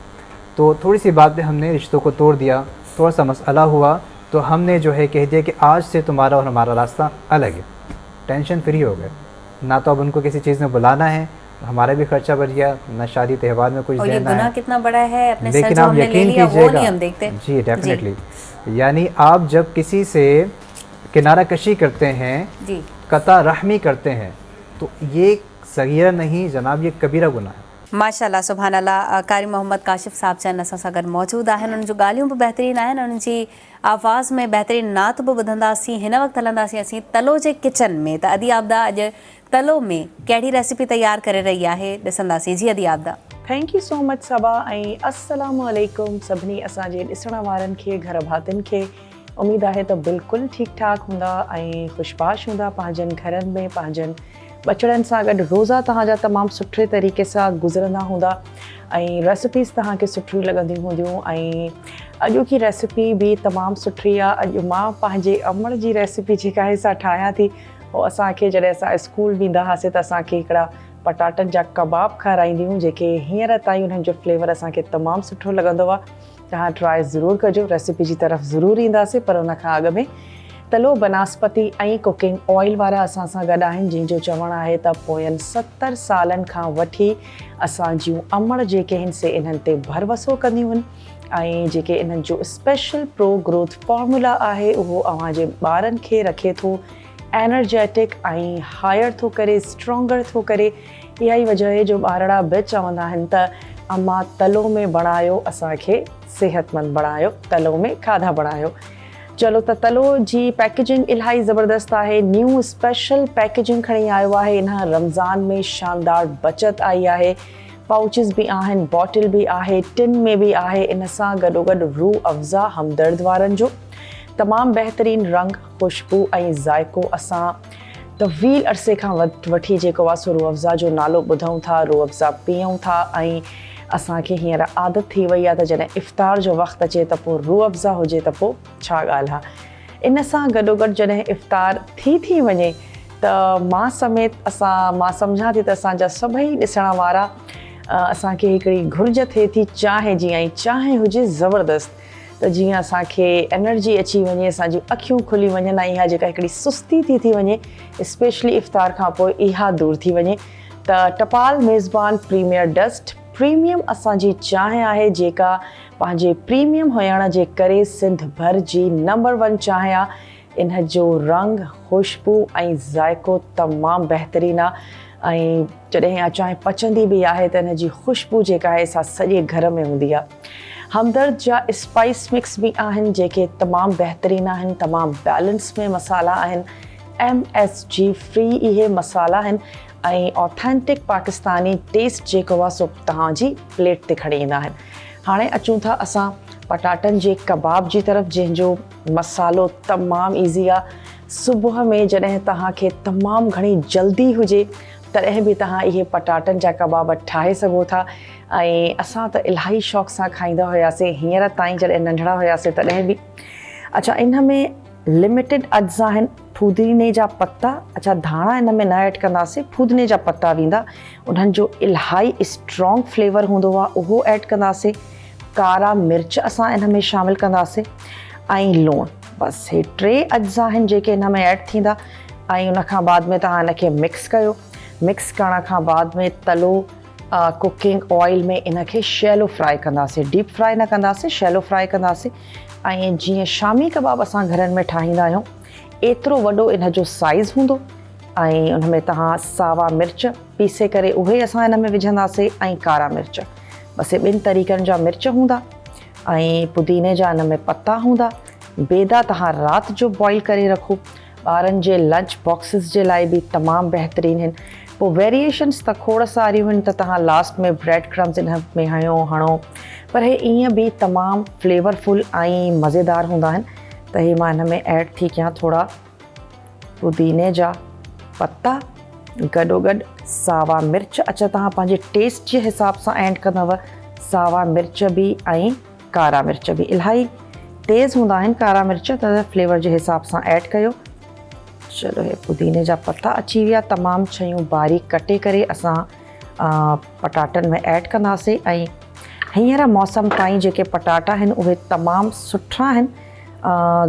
تو تھوڑی سی بات پہ ہم نے رشتوں کو توڑ دیا, تھوڑا سا مسئلہ ہوا تو ہم نے جو ہے کہہ دیا کہ آج سے تمہارا اور ہمارا راستہ الگ ہے, ٹینشن فری ہو گئے. نہ تو اب ان کو کسی چیز میں بلانا ہے, ہمارا بھی خرچہ بچ گیا, نہ شادی تہوار میں کچھ اور یہ دینا ہے. گناہ کتنا بڑا ہے, اپنے سر لیکن جو آپ ہم نے لے یقین لیا وہ کیجیے نہیں گا, ہم دیکھتے. جی ڈیفینیٹلی, یعنی آپ جب کسی سے کنارہ کشی کرتے ہیں, جی قطع رحمی کرتے ہیں, تو یہ صغیرہ نہیں جناب, یہ کبیرہ گناہ ہے. माशाल्लाह सुभान अल्लाह. कारी मोहम्मद काशिफ साहब चैन असां सां गॾु मौजूदु आहिनि. उन्हनि जूं ॻाल्हियूं बि बहितरीनु आहिनि, उन्हनि जी आवाज़ में बहितरीनु नात बि ॿुधंदासीं. हिन वक़्तु हलंदासीं असीं तलो जे किचन में. त अदी आबदा अॼु तलो में कहिड़ी रेसिपी तयारु करे रही आहे ॾिसंदासीं. जी अदी Abida. Thank you so much सबा ऐं अस्सलामु अलैकुम सभिनी असांजे ॾिसण वारनि खे, घर भातियुनि खे. उमेदु आहे त बिल्कुलु ठीकु ठाकु हूंदा ऐं ख़ुशबाश हूंदा, पंहिंजनि घरनि में पंहिंजनि बचड़नि सां गॾु रोज़ा तव्हांजा तमामु सुठे तरीक़े सां गुज़रंदा हूंदा ऐं रेसिपीज़ तव्हांखे सुठियूं लॻंदियूं हूंदियूं. ऐं अॼोकी रेसिपी बि तमामु सुठी आहे. अॼु मां पंहिंजे अमड़ जी रेसिपी जेका आहे सा ठाहियां थी. उहो असांखे जॾहिं असां स्कूल वेंदा हुआसीं त असांखे हिकिड़ा पटाटनि जा कबाब खाराईंदियूं, जेके हींअर ताईं उन्हनि जो फ्लेवर असांखे तमामु सुठो लॻंदो आहे. तव्हां ट्राई ज़रूरु कजो, रेसिपी जी तरफ़ ज़रूरु ईंदासीं, पर उन खां अॻु में तलो बनस्पति ऐं कुकिंग ऑयल वारा असां सां गॾु आहिनि, जंहिंजो चवणु आहे त पोयनि 70 सालनि खां वठी असां जूं अमड़ जेके आहिनि से इन्हनि ते भरवसो कंदियूं आहिनि. ऐं जेके इन्हनि जो स्पेशल प्रो ग्रोथ फॉर्मूला आहे उहो अव्हांजे ॿारनि खे रखे थो एनर्जेटिक ऐं हायर थो करे, स्ट्रॉन्गर थो करे. इहा ई वजह आहे जो ॿारड़ा बि चवंदा आहिनि त अम्मा तलो में बणायो, असांखे सेहतमंद बणायो, तलो में खाधा बणायो. चलो त तलो जी पैकेजिंग इलाही ज़बरदस्त आहे. न्यू स्पेशल पैकेजिंग खणी आयो आहे. इन रमज़ान में शानदार बचत आई आहे. पाउचिस बि आहिनि, बॉटल बि आहे, टिन में बि आहे. इन सां गॾोगॾु रूह अफ़ज़ा हमदर्द वारनि जो तमामु बहितरीनु रंग, खुशबू ऐं ज़ाइको. असां तवील अरसे खां वठी जेको आहे सो रूह अफ़ज़ा जो नालो ॿुधूं था, रूह अफ़ज़ा पीऊं था ऐं असांखे हींअर आदत थी वई आहे त जॾहिं इफ़्तार जो वक़्तु अचे त पोइ रूह अफ़ज़ा हुजे त पोइ छा ॻाल्हि आहे. इन सां गॾोगॾु जॾहिं इफ़्तार थी वञे त मां समेत मां सम्झां थी त असांजा सभई ॾिसण वारा असांखे हिकिड़ी घुर्ज थिए थी चांहि जी, ऐं चांहि हुजे ज़बरदस्त, त जीअं असांखे एनर्जी अची वञे, असांजूं अखियूं खुली वञनि ऐं इहा जेका हिकिड़ी सुस्ती थी वञे स्पेशली इफ़्तार खां पोइ, इहा दूरि थी वञे. त टपाल मेज़बान प्रीमियर डस्ट प्रीमियम असांजी चांहि आहे, जेका पंहिंजे प्रीमियम हुअण जे करे सिंध भर जी नंबर 1 चांहि आहे. इन जो रंग, खुशबू ऐं ज़ाइको तमामु बहितरीनु आहे. ऐं जॾहिं इहा चांहि पचंदी बि आहे त इन जी खुशबू जेका आहे सा सॼे घर में हूंदी आहे. हमदर्द जा स्पाइस मिक्स बि आहिनि, जेके तमामु बहितरीनु आहिनि, तमामु बैलेंस में मसाला आहिनि. MSG फ्री इहे मसाला आहिनि ऐं ऑथेंटिक पाकिस्तानी टेस्ट जेको आहे सो तव्हांजी प्लेट ते खणी ईंदा आहिनि. हाणे अचूं था असां पटाटनि जे कबाब जी तरफ़, जंहिंजो मसालो तमामु ईज़ी आहे. सुबुह में जॾहिं तव्हांखे तमामु घणी जल्दी हुजे तॾहिं बि तव्हां इहे पटाटनि जा कबाब ठाहे सघो था. ऐं असां त इलाही शौक़ सां खाईंदा हुआसीं, हींअर ताईं जॾहिं नंढड़ा हुआसीं तॾहिं बि. अच्छा, इन में लिमिटेड अज्जा आहिनि. फूदीने जा पत्ता, अच्छा धाणा इन में न ऐड कंदासीं, फूदने जा पत्ता वेंदा, उन्हनि जो इलाही स्ट्रॉन्ग फ्लेवर हूंदो आहे, उहो ऐड कंदासीं. कारा मिर्च असां इन में शामिलु कंदासीं ऐं लूणु. बसि हे 3 अज्जा आहिनि जेके इन में ऐड थींदा. ऐं उन खां बाद में तव्हां इनखे मिक्स कयो. मिक्स करण खां बाद में तलो कुकिंग ऑयल में इनखे शैलो फ्राई कंदासीं, डीप फ्राई न कंदासीं, शैलो फ्राई कंदासीं। ऐं जीअं शामी कबाब असां घरनि में ठाहींदा आहियूं एतिरो वॾो इन जो साइज़ हूंदो। ऐं उन में तव्हां सावा मिर्च पीसे करे उहे असां हिन में विझंदासीं ऐं कारा मिर्च, बसि ॿिनि तरीक़नि जा मिर्च हूंदा ऐं पुदीने जा हिन में पत्ता हूंदा। बेदा तव्हां राति जो बॉइल करे रखो, ॿारनि जे लंच बॉक्सिस जे लाइ बि तमामु बहितरीनु आहिनि। पोइ वेरिएशन्स त खोड़ सारियूं आहिनि, त तव्हां लास्ट में ब्रेड क्रम्स इन में हणो, पर हे ईअं बि तमामु फ्लेवरफुल ऐं मज़ेदार हूंदा आहिनि। त हे मां हिन में ऐड थी कयां थोरा पुदीने जा पत्ता, गॾोगॾु सावा मिर्च। अच्छा, तव्हां पंहिंजे टेस्ट जे हिसाब सां ऐड कंदव सावा मिर्च बि ऐं कारा मिर्च बि। इलाही तेज़ हूंदा आहिनि कारा मिर्च, त फ्लेवर जे हिसाब सां ऐड कयो। चलो, हे पुदीने जा पत्ता अची विया। तमामु शयूं बारीक कटे करे असां पटाटनि में ऐड कंदासीं। ऐं हींअर मौसम ताईं जेके पटाटा आहिनि उहे तमामु सुठा आहिनि।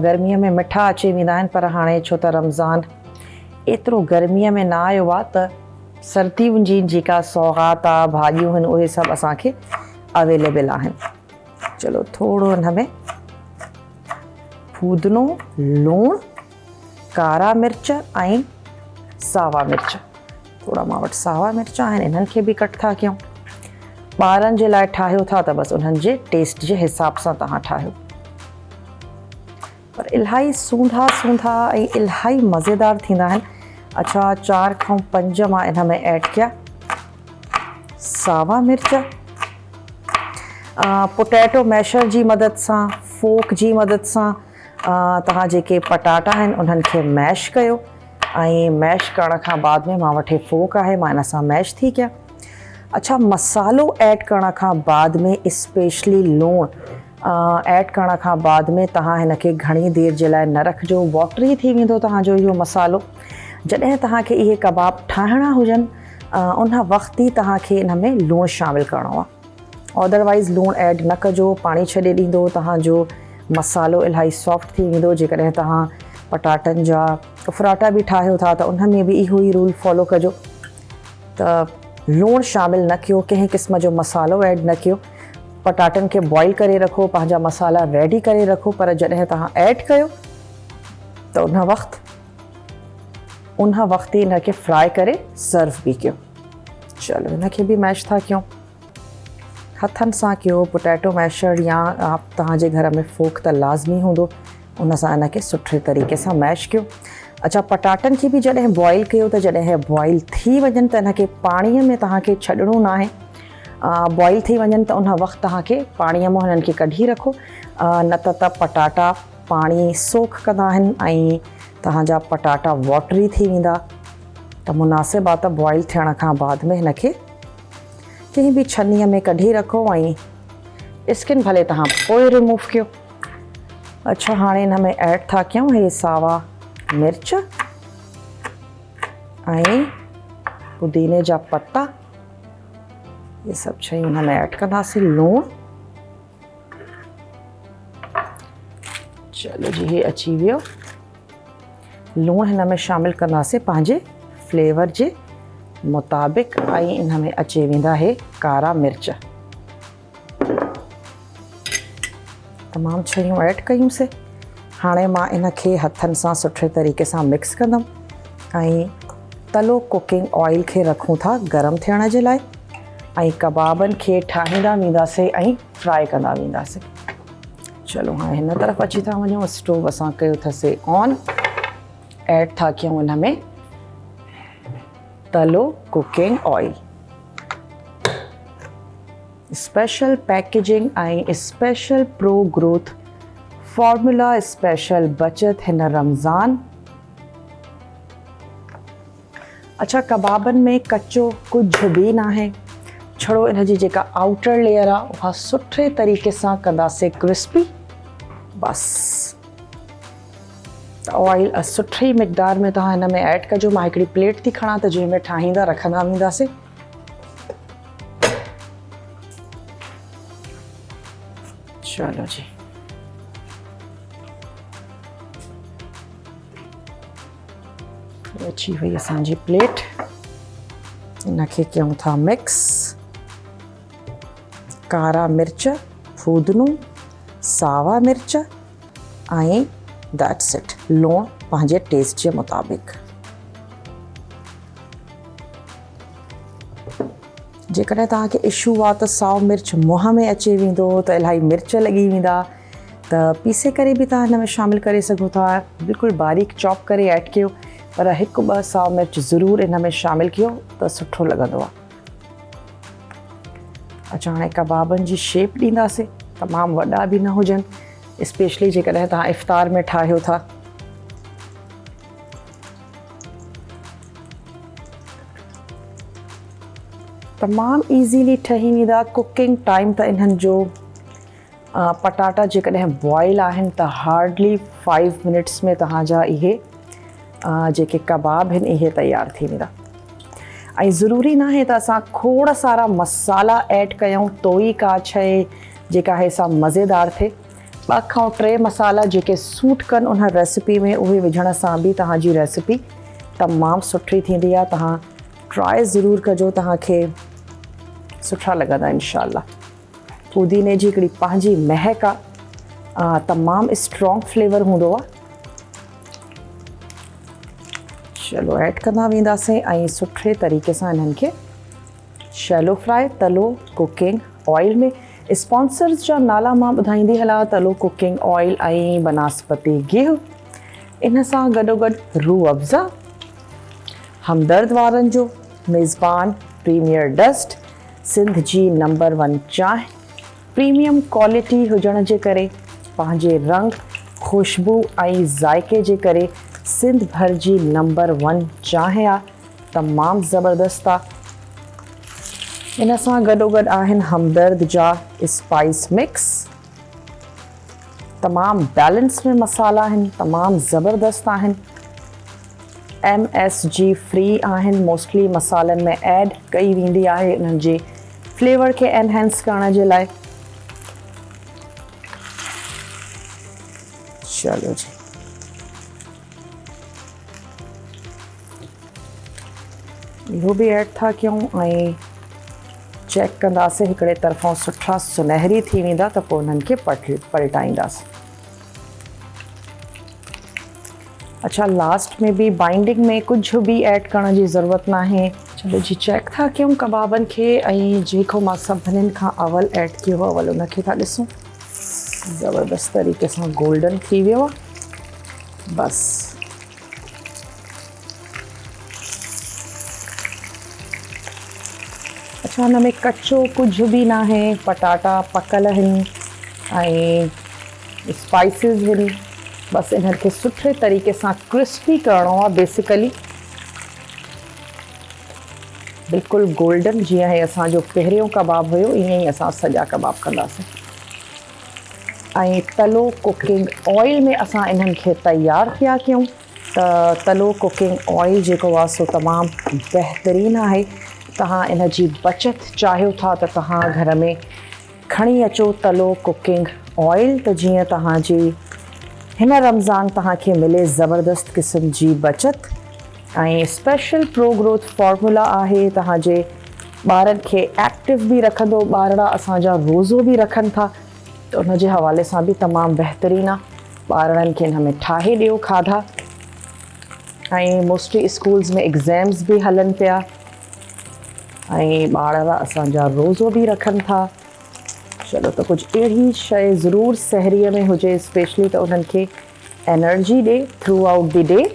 गर्मीअ में मिठा अची वेंदा आहिनि, पर हाणे छो त रमज़ान एतिरो गर्मीअ में न आयो आहे, त सर्दियुनि जी जेका सौगात आहे, भाॼियूं आहिनि, उहे सभु असांखे अवेलेबल आहिनि। चलो, थोरो हिन में फूदनो, लूणु, कारा मिर्च ऐं सावा मिर्च। थोड़ा मां वटि सावा मिर्च आहिनि, इन्हनि खे बि कट था कयूं। ॿारनि जे लाइ ठाहियो था त बसि उन्हनि जे टेस्ट जे हिसाब सां तव्हां ठाहियो, पर इलाही सूंधा सूंधा ऐं इलाही मज़ेदार थींदा आहिनि। अच्छा, 4 खां 5 मां इन में ऐड कया सावा मिर्च। पोटैटो मैशर जी मदद सां, फोक जी मदद सां तव्हां जेके पटाटा आहिनि उन्हनि खे मैश कयो। ऐं मैश करण खां बाद में मां वटि फोक आहे, मां इन सां मैश थी कया। अच्छा, मसालो ऐड करण खां बाद में स्पेशली लूणु ऐड करण खां बाद में तव्हां हिन खे घणी देरि जे लाइ न रखिजो, वॉटरी थी वेंदो तव्हांजो इहो मसालो। जॾहिं तव्हांखे इहे कबाब ठाहिणा हुजनि उन वक़्तु ई तव्हांखे इन में लूणु शामिलु करिणो आहे। अदरवाइज़ लूणु ऐड न कजो, पाणी छॾे ॾींदो, तव्हांजो मसालो इलाही सॉफ्ट थी वेंदो। जेकॾहिं तव्हां पटाटनि जा पराठा बि ठाहियो था त उन में बि इहो ई रूल फॉलो कजो, त लूणु शामिलु न कयो, कंहिं क़िस्म जो मसालो ऐड न कयो। पटाटनि खे बॉइल करे रखो, पंहिंजा मसाला रेडी करे रखो, पर जॾहिं तव्हां ऐड कयो त उन वक़्तु ई इन खे फ्राई करे सर्व बि कयो। चलो, इन खे बि मैश था कयूं, हथनि सां कयो, पोटैटो मैशर या तव्हांजे घर में फोक त लाज़मी हूंदो, उन सां इन खे सुठे तरीक़े सां मैश कयो। अच्छा, पटाटनि खे बि जॾहिं बॉइल कयो त जॾहिं बॉइल थी वञनि त इन खे पाणीअ में तव्हांखे छॾिणो न आहे। बॉइल थी वञनि त उन वक़्तु तव्हांखे पाणीअ मां हिननि खे कढी रखो, न त पटाटा पाणी सोख कंदा आहिनि ऐं तव्हांजा पटाटा वॉटरी थी वेंदा। त मुनासिबु आहे त बॉइल थियण खां बाद में हिन खे कंहिं बि छन्नीअ में कढी रखो ऐं स्किन भले तव्हां पोइ रिमूव कयो। अच्छा, हाणे हिन में ऐड था कयूं हे सावा मिर्च ऐं पुदीने जा पत्ता, ये सभु शयूं हिन में ऐड कंदासीं। लूणु, चलो जी, हे अची वियो। लूणु हिन में शामिलु कंदासीं पंहिंजे फ्लेवर जे मुताबिक़ ऐं इन में अची वेंदा हे कारा मिर्च। तमामु शयूं ऐड कयूंसीं। हाणे मां इन खे हथनि सां सुठे तरीक़े सां मिक्स कंदमि ऐं तलो कुकिंग ऑयल खे रखूं था गरम थियण जे लाइ ऐं कबाबनि खे ठाहींदा वेंदासीं ऐं फ्राई कंदा वेंदासीं। चलो, हाणे हिन तरफ़ अची था वञूं। स्टोव असां कयो अथसीं ऑन, ऐड था कयूं हिन में तलो कुकिंग ऑयल। स्पेशल पैकेजिंग ऐं special pro growth formula, special बचत हिन रमज़ान। अच्छा, कबाबनि में कचो कुझु बि न आहे, छड़ो इन जी जेका आउटर लेयर आहे उहा सुठे तरीक़े सां कंदासीं क्रिस्पी। बस ऑयल सुठी मिक़दार में तव्हां हिन में ऐड कजो। मां हिकिड़ी प्लेट थी खणा त जंहिंमें ठाहींदा रखंदा वेंदासीं। चलो जी, अची वई असांजी प्लेट। इन खे कयूं था मिक्स। कारा मिर्च, फूदनू, सावा मिर्च ऐं दैट्स इट। लूणु पंहिंजे टेस्ट जे मुताबिक़। जेकॾहिं तव्हांखे इशू आहे त साओ मिर्च मुंहं में अचे वेंदो त इलाही मिर्च लॻी वेंदा त पीसे करे बि तव्हां हिन में शामिलु करे सघो था। बिल्कुलु बारीक चॉप करे ऐड कयो, पर हिकु ॿ साओ मिर्च ज़रूरु हिन में शामिलु कयो त सुठो लॻंदो आहे। अच्छा, हाणे कबाबनि जी शेप ॾींदासीं। तमामु वॾा बि न हुजनि, स्पेशली जेकॾहिं तव्हां इफ़्तार में ठाहियो था। तमामु ईज़ीली ठही वेंदा। कुकिंग टाइम त इन्हनि जो पटाटा जेकॾहिं बॉइल आहिनि त हार्डली 5 मिनट्स में तव्हांजा इहे जेके कबाब आहिनि इहे तयारु थी वेंदा। ऐं ज़रूरी न आहे त असां खोड़ सारा मसाला ऐड कयूं तो ई का शइ जेका आहे सा मज़ेदार थिए। 2 खां 3 मसाला जेके सूट कनि उन रेसिपी में उहे विझण सां बि तव्हांजी रेसिपी तमामु सुठी थींदी आहे। तव्हां ट्राई ज़रूरु कजो, तव्हांखे सुठा लॻंदा इंशाअल्लाह। पुदीने जी हिकिड़ी पंहिंजी महक आहे, तमामु स्ट्रॉन्ग फ्लेवर हूंदो आहे। चलो ऐड कंदा वेंदासीं ऐं सुठे तरीक़े सां इन्हनि खे शैलो फ्राई तलो कुकिंग ऑयल में। स्पॉन्सर्स जा नाला मां ॿुधाईंदी हलां। तलो कुकिंग ऑयल ऐं बनास्पति गिहु। इन सां गॾोगॾु रूह अफ़ज़ा, हमदर्द वारनि जो मेज़बान प्रीमियर डस्ट, सिंध जी नंबर 1 चांहि, प्रीमियम क्वालिटी हुजण जे करे पंहिंजे रंग खुशबू ऐं ज़ाइक़े जे करे सिंध भर जी नंबर 1 चांहि आहे। तमामु ज़बरदस्त आहे। इन सां गॾोगॾु आहिनि हमदर्द जा स्पाइस मिक्स। तमामु बैलेंस में मसाला आहिनि, तमामु ज़बरदस्त आहिनि। MSG फ्री आहिनि। मोस्टली मसालनि में ऐड कई वेंदी आहे इन्हनि जे फ्लेवर खे एनहेंस करण जे लाइ। चलो जी, इहो बि ऐड था कयूं ऐं चेक कंदासीं हिकिड़े तरफ़ां सुठा सुनहरी थी वेंदा त पोइ उन्हनि खे पलटाईंदासीं। अच्छा, लास्ट में बि बाइंडिंग में कुझु बि ऐड करण जी ज़रूरत न आहे। चलो जी, चेक था कयूं कबाबनि खे ऐं जेको मां सभिनीनि खां अवल ऐड कयो हो अवल उनखे था ॾिसूं। ज़बरदस्त तरीक़े सां गोल्डन थी वियो आहे। बसि अच्छा, हिन में कचो कुझु बि न आहे। पटाटा पकल आहिनि ऐं स्पाइसिस आहिनि। बसि इन्हनि खे सुठे तरीक़े सां क्रिस्पी करिणो आहे। बेसिकली बिल्कुलु गोल्डन, जीअं हे असांजो पहिरियों कबाब हुयो ईअं ई असां सॼा कबाब कंदासीं। ऐं तलो कुकिंग ऑयल में असां इन्हनि खे तयारु पिया कयूं त तलो कुकिंग ऑयल जेको आहे सो तमामु बहितरीनु आहे। तव्हां इन जी बचति चाहियो था त तव्हां घर में खणी अचो तलो कुकिंग ऑयल, त जीअं तव्हांजी हिन रमज़ान तव्हांखे मिले ज़बरदस्त क़िस्म जी बचति। ऐं स्पेशल प्रो ग्रोथ फॉर्मूला आहे, तव्हांजे ॿारनि खे एक्टिव बि रखंदो। ॿारड़ा असांजा रोज़ो बि रखनि था त उन जे हवाले सां बि तमामु बहितरीनु आहे। ॿारनि खे हिन में ठाहे ॾियो खाधा। ऐं मोस्टली स्कूल्स में एग्ज़ाम्स बि हलनि पिया ऐं ॿारड़ा असांजा रोज़ो बि रखनि था। चलो, त कुझु अहिड़ी शइ ज़रूरु सहरीअ में हुजे स्पेशली त उन्हनि खे एनर्जी ॾे थ्रू आउट द डे।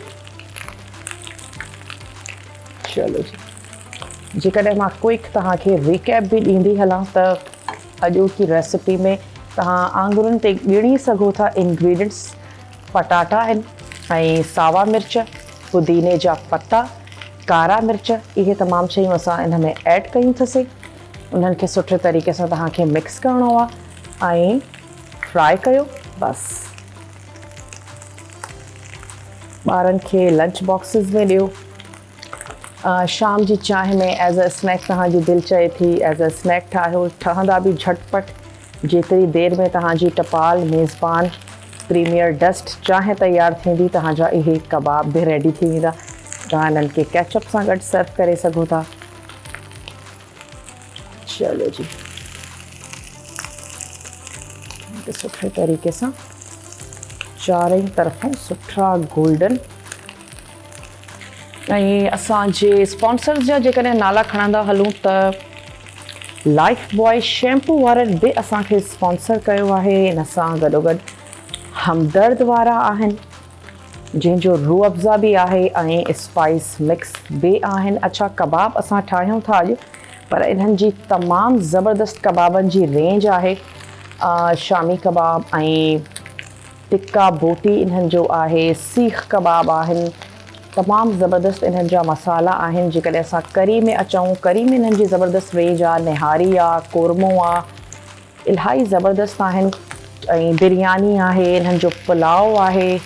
चलो जी, जेकॾहिं मां क्विक तव्हांखे रिकैप बि ॾींदी हलां त अॼोकी रेसिपी में तव्हां आङुरियुनि ते ॻिणी सघो था इंग्रेडिएंट्स। पटाटा आहिनि ऐं सावा मिर्च, पुदीने जा पत्ता, कारा मिर्च, इहे तमामु शयूं असां इन में ऐड कयूं अथसीं। उन्हनि खे सुठे तरीक़े सां तव्हांखे मिक्स करिणो आहे ऐं फ्राई कयो। बसि ॿारनि खे लंच बॉक्सिस में ॾियो। शाम जी चांहि में एज़ अ स्नैक तव्हांजी दिलि चए थी एज़ अ स्नैक ठाहियो। ठहंदा बि झटपट। जेतिरी देरि में तव्हांजी टपाल मेज़बान प्रीमियर डस्ट चांहि तयारु थींदी, तव्हांजा इहे कबाब बि रेडी थी वेंदा। तव्हां इन्हनि खे केचप सां गॾु सर्व करे सघो था। चलो जी, हिनखे सुठे तरीक़े सां चारई तरफ़ों सुठा गोल्डन। ऐं असांजे स्पॉन्सर्स जा जेकॾहिं नाला खणंदा हलूं त लाइफ बॉय शैम्पू वारनि बि असांखे स्पॉन्सर कयो आहे। इन सां गॾोगॾु हमदर्द वारा आहिनि जंहिंजो रूह अफ़ज़ा बि आहे ऐं स्पाइस मिक्स बि आहिनि। अच्छा, कबाब असां ठाहियूं था अॼु, पर इन्हनि जी तमामु ज़बरदस्त कबाबनि जी रेंज आहे। शामी कबाब ऐं टिक्का बोटी इन्हनि जो आहे, सीख कबाब आहिनि, तमामु ज़बरदस्त इन्हनि जा मसाला आहिनि। जेकॾहिं असां करी में अचूं, करी में इन्हनि जी ज़बरदस्त रेंज आहे, निहारी आहे, कोरमो आहे, इलाही ज़बरदस्त आहिनि। ऐं बिरयानी आहे, इन्हनि जो पुलाव आहे।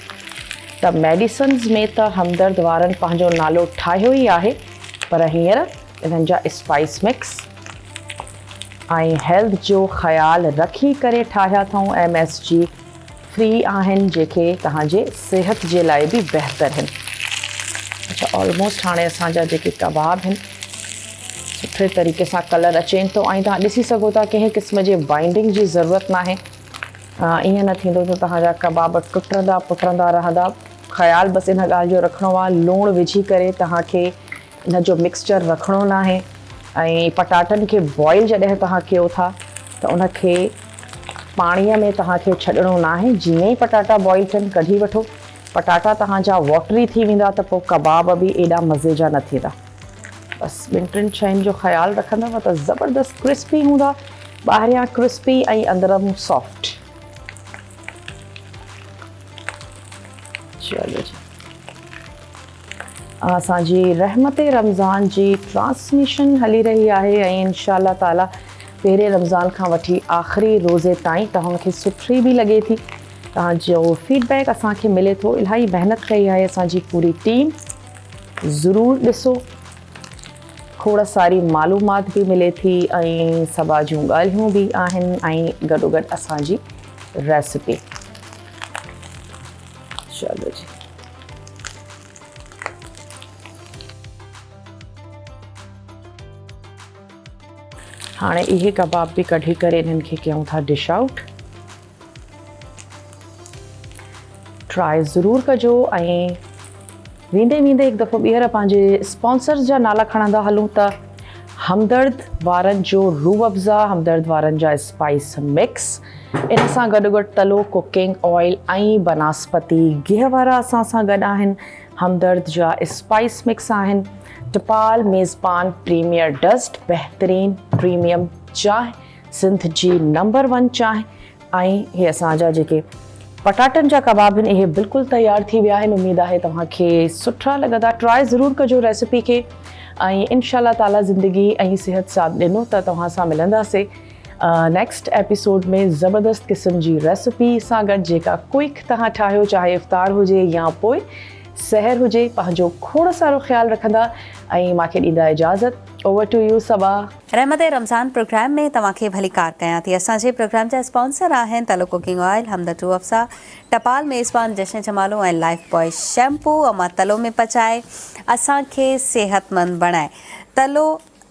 त मेडिसन्स में त हमदर्द वारनि पंहिंजो नालो ठाहियो ई आहे, पर हींअर इन्हनि जा स्पाइस मिक्स ऐं हेल्थ जो ख़्यालु रखी करे ठाहिया अथऊं। MSG फ्री आहिनि, जेके तव्हांजे सिहत जे लाइ बि बहितरु आहिनि। अच्छा, ऑलमोस्ट हाणे असांजा जेके कबाब आहिनि सुठे तरीक़े सां कलर अचनि थो ऐं तव्हां ॾिसी सघो था कंहिं क़िस्म जे बाइंडिंग जी ज़रूरत नाहे। ईअं न थींदो त तव्हांजा कबाब टुटंदा पुटंदा रहंदा। ख़्यालु बसि इन ॻाल्हि जो रखिणो आहे, लूणु विझी करे तव्हांखे इन जो मिक्सचर रखिणो न आहे। ऐं पटाटनि खे बॉइल जॾहिं तव्हां कयो था त उनखे पाणीअ में तव्हांखे छॾिणो न आहे। जीअं ई पटाटा बॉइल थियनि कढी वठो, पटाटा तव्हांजा वॉटरी थी वेंदा त पोइ कबाब बि एॾा मज़े जा न थींदा। बसि ॿिनि टिनि शयुनि जो ख़्यालु रखंदव त ज़बरदस्त क्रिस्पी हूंदा, ॿाहिरियां क्रिस्पी ऐं अंदरां सॉफ्ट। चलो जी, असांजी रहमत रमज़ान जी ट्रांसमिशन हली रही आहे ऐं इंशाअल्लाह ताला पहिरें रमज़ान खां वठी आख़िरी रोज़े ताईं तव्हांखे सुठी बि लॻे थी। तव्हांजो फीडबैक असांखे मिले थो। इलाही महिनत कई आहे असांजी पूरी टीम। ज़रूरु ॾिसो, खोड़ सारी मालूमात बि मिले थी ऐं सभा जूं ॻाल्हियूं बि आहिनि ऐं गॾोगॾु असांजी रेसिपी। चलो जी, हाणे इहे कबाब बि कढी करे इन्हनि खे कयूं था डिश आउट। ट्राई ज़रूरु कजो ऐं वेंदे वेंदे हिकु दफ़ो ॿीहर पंहिंजे स्पॉन्सर्स जा नाला खणंदा हलूं त हमदर्द वारनि जो रूह अफ़ज़ा, हमदर्द वारनि जा स्पाइस मिक्स, इन सां गॾोगॾु तलो कुकिंग ऑयल ऐं बनस्पति गिह वारा असां सां गॾु आहिनि। हमदर्द जा स्पाइस मिक्स आहिनि। टपाल मेज़बान प्रीमियर डस्ट, बहितरीन प्रीमियम चांहि, सिंध जी नंबर 1 चांहि। ऐं इहे असांजा जेके पटाटनि जा कबाब आहिनि, इहे बिल्कुलु तयारु थी विया आहिनि। उमेदु आहे तव्हांखे सुठा लॻंदा। ट्राई ज़रूरु कजो रेसिपी खे ऐं इंशाअल्लाह ताला ज़िंदगी ऐं सिहत साथ ॾिनो त तव्हां सां मिलंदासीं नेक्स्ट एपिसोड में ज़बरदस्त क़िस्म जी रेसिपी सां गॾु, जेका क्विक तव्हां ठाहियो, चाहे इफ़्तार हुजे या पोइ सहर हुजे। पंहिंजो खोड़ सारो ख़्यालु रखंदा ऐं मूंखे ॾींदा इजाज़त। ओवर टू यू सबा। रहमत रमज़ान प्रोग्राम में तव्हांखे भली कार कयां थी। असांजे प्रोग्राम जा स्पॉन्सर आहिनि तलो कुकिंग ऑयल, हमदर्द रूह अफ़ज़ा, टपाल मेज़बान जशन जमालो ऐं लाइफ बॉय शैम्पू। अमां तलो में पचाए असांखे सेहतमंद बणाए। तलो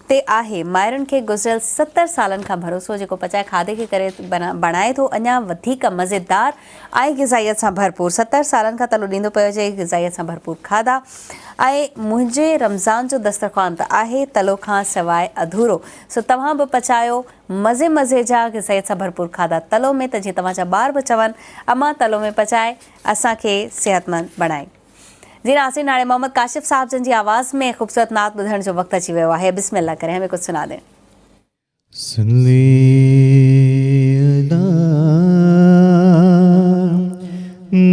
ते आहे माहिरनि खे गुज़िरियल 70 सालनि खां भरोसो, जेको पचाए खाधे खे करे बणाए थो अञा वधीक मज़ेदार ऐं ग़िज़ाइयत सां भरपूर। 70 सालनि खां तलो ॾींदो पियो हुजे ग़िज़ाइयत सां भरपूर खाधा। ऐं मुंहिंजे रमज़ान जो दस्तरख़्वान त आहे तलो खां सवाइ अधूरो। सो तव्हां बि पचायो मज़े मज़े जा ग़िज़ाइयत सां भरपूर खाधा तलो में, त जीअं तव्हांजा ॿार बि चवनि अमां तलो में पचाए असांखे सेहतमंद बणाए। जी नाज़रीन, हाणे मोहम्मद काशिफ़ साहब जन जी आवाज़ में ख़ूबसूरत नात ॿुधण जो वक़्तु अची वियो आहे। बिस्मिल्लाह करे हमें कुझु सुना दें।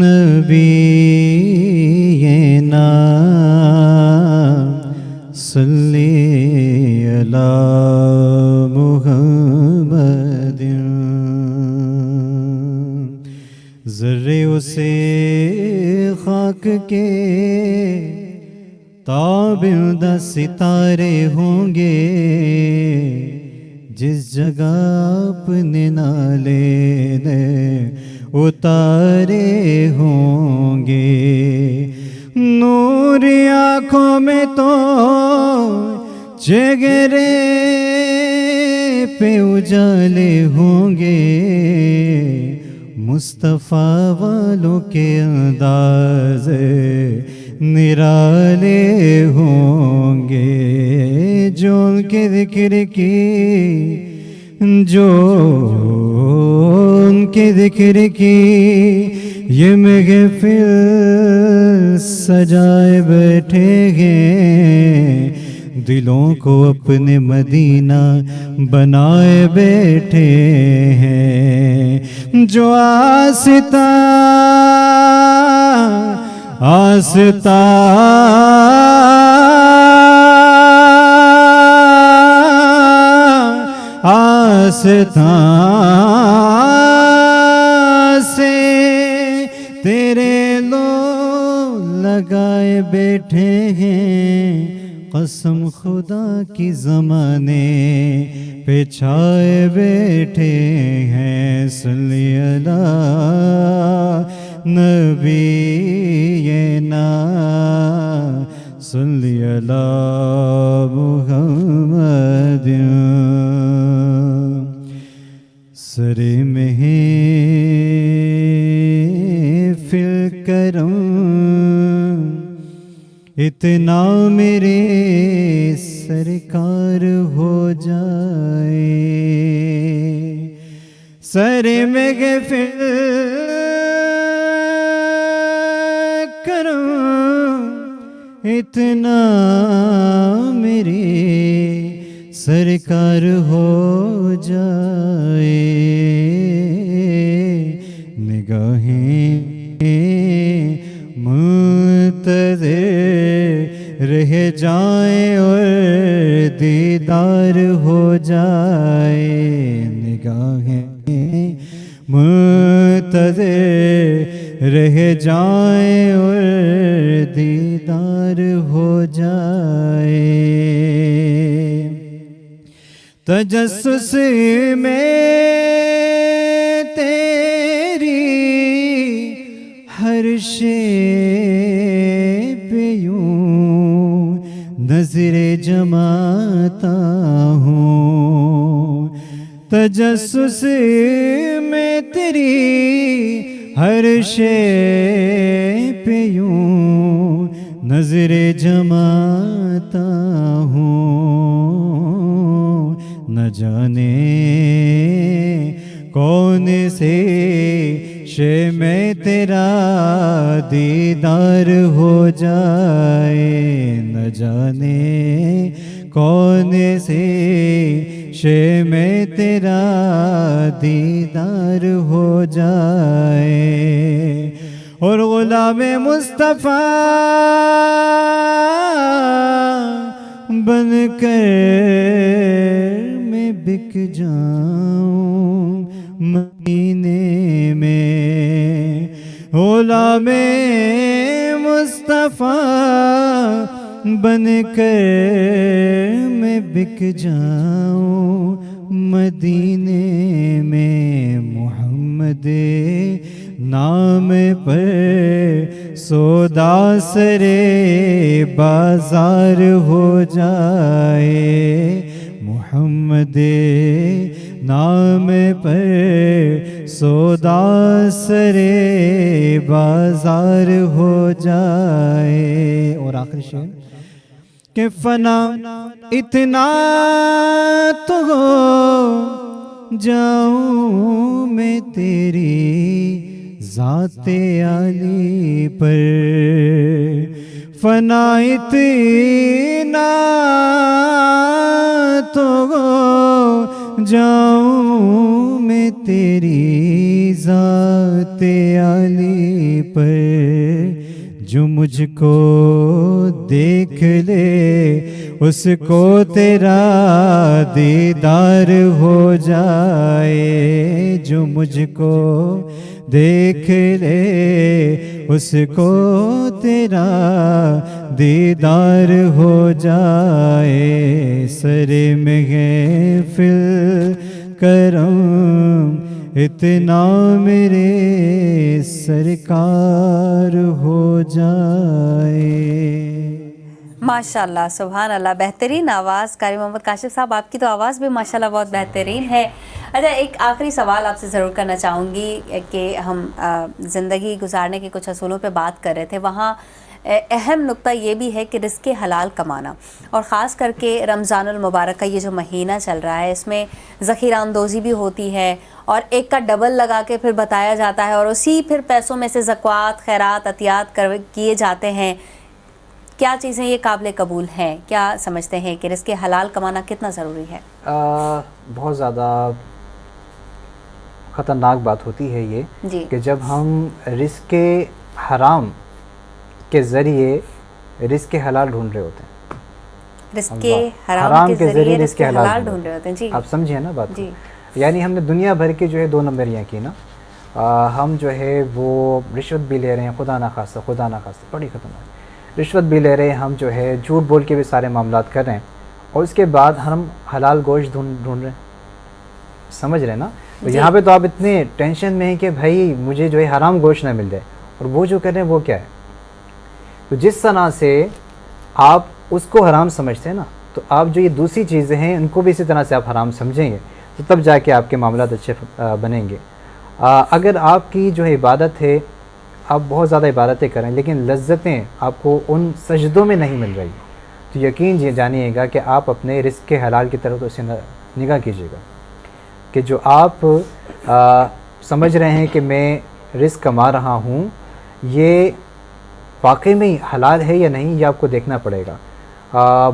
नबीना सल्ली अला मुहम्मदिन। ज़र्रे उसे खाक के ताबिंदा सितारे होंगे, जिस जगह अपने नाले ने उतारे होंगे। नूर आँखों में तो चेहरे पे उजाले होंगे, مصطفیٰ والوں کے انداز نرالے ہوں گے، جو ان کے ذکر کی یہ محفل سجائے بیٹھے ہیں، دلوں کو اپنے مدینہ بنائے بیٹھے ہیں، جو آستان سے تیرے لو لگائے بیٹھے ہیں، قسم خدا کی زمانے پہ چھائے بیٹھے ہیں، صلی اللہ نبینا صلی اللہ محمد سر محفل کرم اتنا میرے سرکار ہو جائے، سر محفل کرم اتنا میرے سرکار ہو جائے، نگاہیں منتظر رہ جائیں اور دیدار ہو جائے، نگاہیں منتظر رہ جائیں اور دیدار ہو جائے، تجسس میں تیری ہر شے پہ یوں نظر جماتا ہوں، تجسس میں تیری ہر شے پہ یوں نظر جماتا ہوں، نہ جانے کون سے شے میں تیرا دیدار ہو جائے، نہ جانے کون سے شے میں تیرا دیدار ہو جائے، اور غلام مصطفیٰ بن کر میں بک جاؤں مدینے میں، غلام مصطفیٰ بن کر میں بک جاؤں مدینے میں، محمد نام پر سودا سرے بازار ہو جائے، محمد نام پر سودا سرے بازار ہو جائے، اور آخری شعر کہ فنا اتنا تو ہو جاؤں میں تیری ذات عالی پر، فنا اتنا تو ہو جاؤں میں تیری ذات عالی پر، جو مجھ کو دیکھ لے اس کو تیرا دیدار ہو جائے، جو مجھ کو دیکھ لے اس کو تیرا دیدار ہو جائے، سر محفل کرم اتنا میرے سرکار ہو جائے۔ ماشاءاللہ، سبحان اللہ، بہترین آواز قاری محمد کاشف صاحب، آپ کی تو آواز بھی ماشاءاللہ بہت بہترین ہے۔ اچھا ایک آخری سوال آپ سے ضرور کرنا چاہوں گی کہ ہم زندگی گزارنے کے کچھ اصولوں پہ بات کر رہے تھے، وہاں اہم نقطہ یہ بھی ہے کہ رزق حلال کمانا، اور خاص کر کے رمضان المبارک کا یہ جو مہینہ چل رہا ہے اس میں ذخیرہ اندوزی بھی ہوتی ہے اور ایک کا ڈبل لگا کے پھر بتایا جاتا ہے، اور اسی پھر پیسوں میں سے زکوٰۃ، خیرات، عطیات کیے جاتے ہیں. کیا چیزیں یہ قابل قبول ہیں؟ کیا سمجھتے ہیں کہ رزق حلال کمانا کتنا ضروری ہے؟ بہت زیادہ خطرناک بات ہوتی ہے یہ جی کہ جب ہم رزق حرام کے ذریعے رزق حلال ڈھونڈ رہے ہوتے ہیں، رزق حرام کے ذریعے رزق حلال ڈھونڈ رہے ہوتے ہیں. جی آپ سمجھے نا بات کو؟ جی یعنی ہم نے دنیا بھر کی جو ہے 2 نمبریاں کی نا، ہم جو ہے وہ رشوت بھی لے رہے ہیں، خدا نہ خواستہ بڑی خطرناک رشوت بھی لے رہے ہیں، ہم جو ہے جھوٹ بول کے بھی سارے معاملات کر رہے ہیں، اور اس کے بعد ہم حلال گوشت ڈھونڈ رہے ہیں. سمجھ رہے ہیں نا؟ تو یہاں پہ تو آپ اتنے ٹینشن میں ہیں کہ بھائی مجھے جو ہے حرام گوشت نہ مل جائے، اور وہ جو کر رہے ہیں وہ کیا ہے. تو جس طرح سے آپ اس کو حرام سمجھتے ہیں نا، تو آپ جو یہ دوسری چیزیں ہیں ان کو بھی اسی طرح سے آپ حرام سمجھیں گے، تو تب جا کے آپ کے معاملات اچھے بنیں گے. اگر آپ کی جو ہے عبادت ہے، آپ بہت زیادہ عبادتیں کریں لیکن لذتیں آپ کو ان سجدوں میں نہیں مل رہی، تو یقین جانیے گا کہ آپ اپنے رزق کے حلال کی طرف تو اسے نگاہ کیجیے گا کہ جو آپ سمجھ رہے ہیں کہ میں رزق کما رہا ہوں، یہ واقعی میں حلال ہے یا نہیں، یہ آپ کو دیکھنا پڑے گا.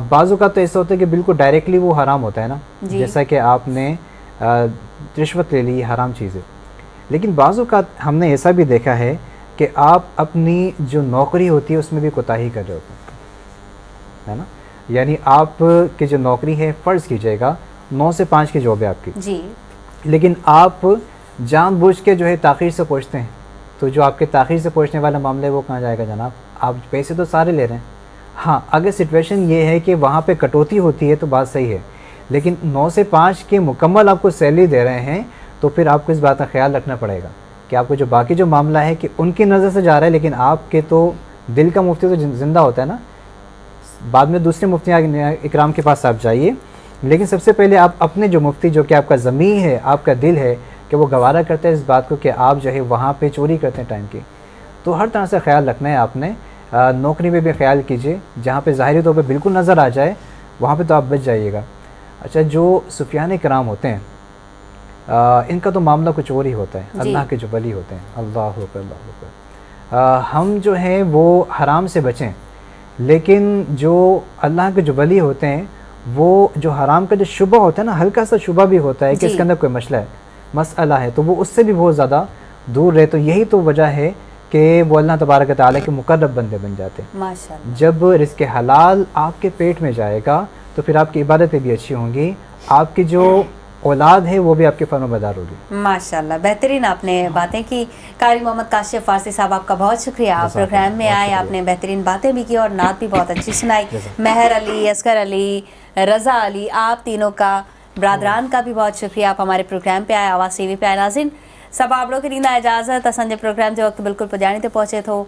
بعض اوقات تو ایسا ہوتا ہے کہ بالکل ڈائریکٹلی وہ حرام ہوتا ہے نا، جیسا کہ آپ نے رشوت لے لی، حرام چیز ہے. لیکن بعض اوقات ہم نے ایسا بھی دیکھا ہے کہ آپ اپنی جو نوکری ہوتی ہے اس میں بھی کوتاہی کر رہے ہوتے ہیں، ہے نا. یعنی آپ کی جو نوکری ہے، فرض کیجئے گا 9 سے 5 کی جاب ہے آپ کی، جی، لیکن آپ جان بوجھ کے جو ہے تاخیر سے پہنچتے ہیں، تو جو آپ کے تاخیر سے پہنچنے والا معاملہ ہے وہ کہاں جائے گا جناب؟ آپ پیسے تو سارے لے رہے ہیں. ہاں اگر سچویشن یہ ہے کہ وہاں پہ کٹوتی ہوتی ہے تو بات صحیح ہے، لیکن 9 سے 5 کے مکمل آپ کو سیلری دے رہے ہیں، تو پھر آپ کو اس بات کا خیال رکھنا پڑے گا کہ آپ کو جو باقی جو معاملہ ہے کہ ان کی نظر سے جا رہا ہے، لیکن آپ کے تو دل کا مفتی تو زندہ ہوتا ہے نا. بعد میں دوسرے مفتی اکرام کے پاس آپ جائیے، لیکن سب سے پہلے آپ اپنے جو مفتی جو کہ آپ کا ضمیر ہے، آپ کا دل ہے، کہ وہ گوارا کرتا ہے اس بات کو کہ آپ جو ہے وہاں پہ چوری کرتے ہیں ٹائم کی. تو ہر طرح سے خیال رکھنا ہے آپ نے. نوکری میں بھی خیال کیجئے، جہاں پہ ظاہری طور پہ بالکل نظر آ جائے وہاں پہ تو آپ بچ جائیے گا. اچھا، جو صوفیان کرام ہوتے ہیں ان کا تو معاملہ کچھ اور ہی ہوتا ہے. اللہ کے جو ولی ہوتے ہیں، اللہ اکبر اللہ اکبر. ہم جو ہیں وہ حرام سے بچیں، لیکن جو اللہ کے جو ولی ہوتے ہیں وہ جو حرام کا جو شبہ ہوتا ہے نا، ہلکا سا شبہ بھی ہوتا ہے کہ اس کے اندر کوئی مسئلہ ہے، تو وہ اس سے بھی بہت زیادہ دور رہے. تو یہی تو وجہ ہے کہ وہ اللہ تبارک تعالیٰ کے مقرب بندے بن جاتے ہیں. ماشاءاللہ. جب رزق حلال آپ کے پیٹ میں جائے گا تو پھر آپ کی عبادتیں بھی اچھی ہوں گی، آپ کی جو اولاد ہے وہ بھی آپ کے فرمانبردار ہوگی. ماشاءاللہ، بہترین آپ نے باتیں کی. قاری محمد کاشف فارسی صاحب، آپ کا بہت شکریہ. آپ پروگرام میں آئے، آپ نے بہترین باتیں بھی کی اور نعت بھی بہت اچھی سنائی. مہر علی، اصغر علی، رضا علی، آپ تینوں کا، برادران کا بھی بہت شکریہ. آپ ہمارے پروگرام پہ آئے، آواز ٹی وی پہ آئے. ناظرین سب آپ لوگ کی ڈیندا اجازت اساں پروگرام جو وقت بالکل پجانے تے پہنچے تھو.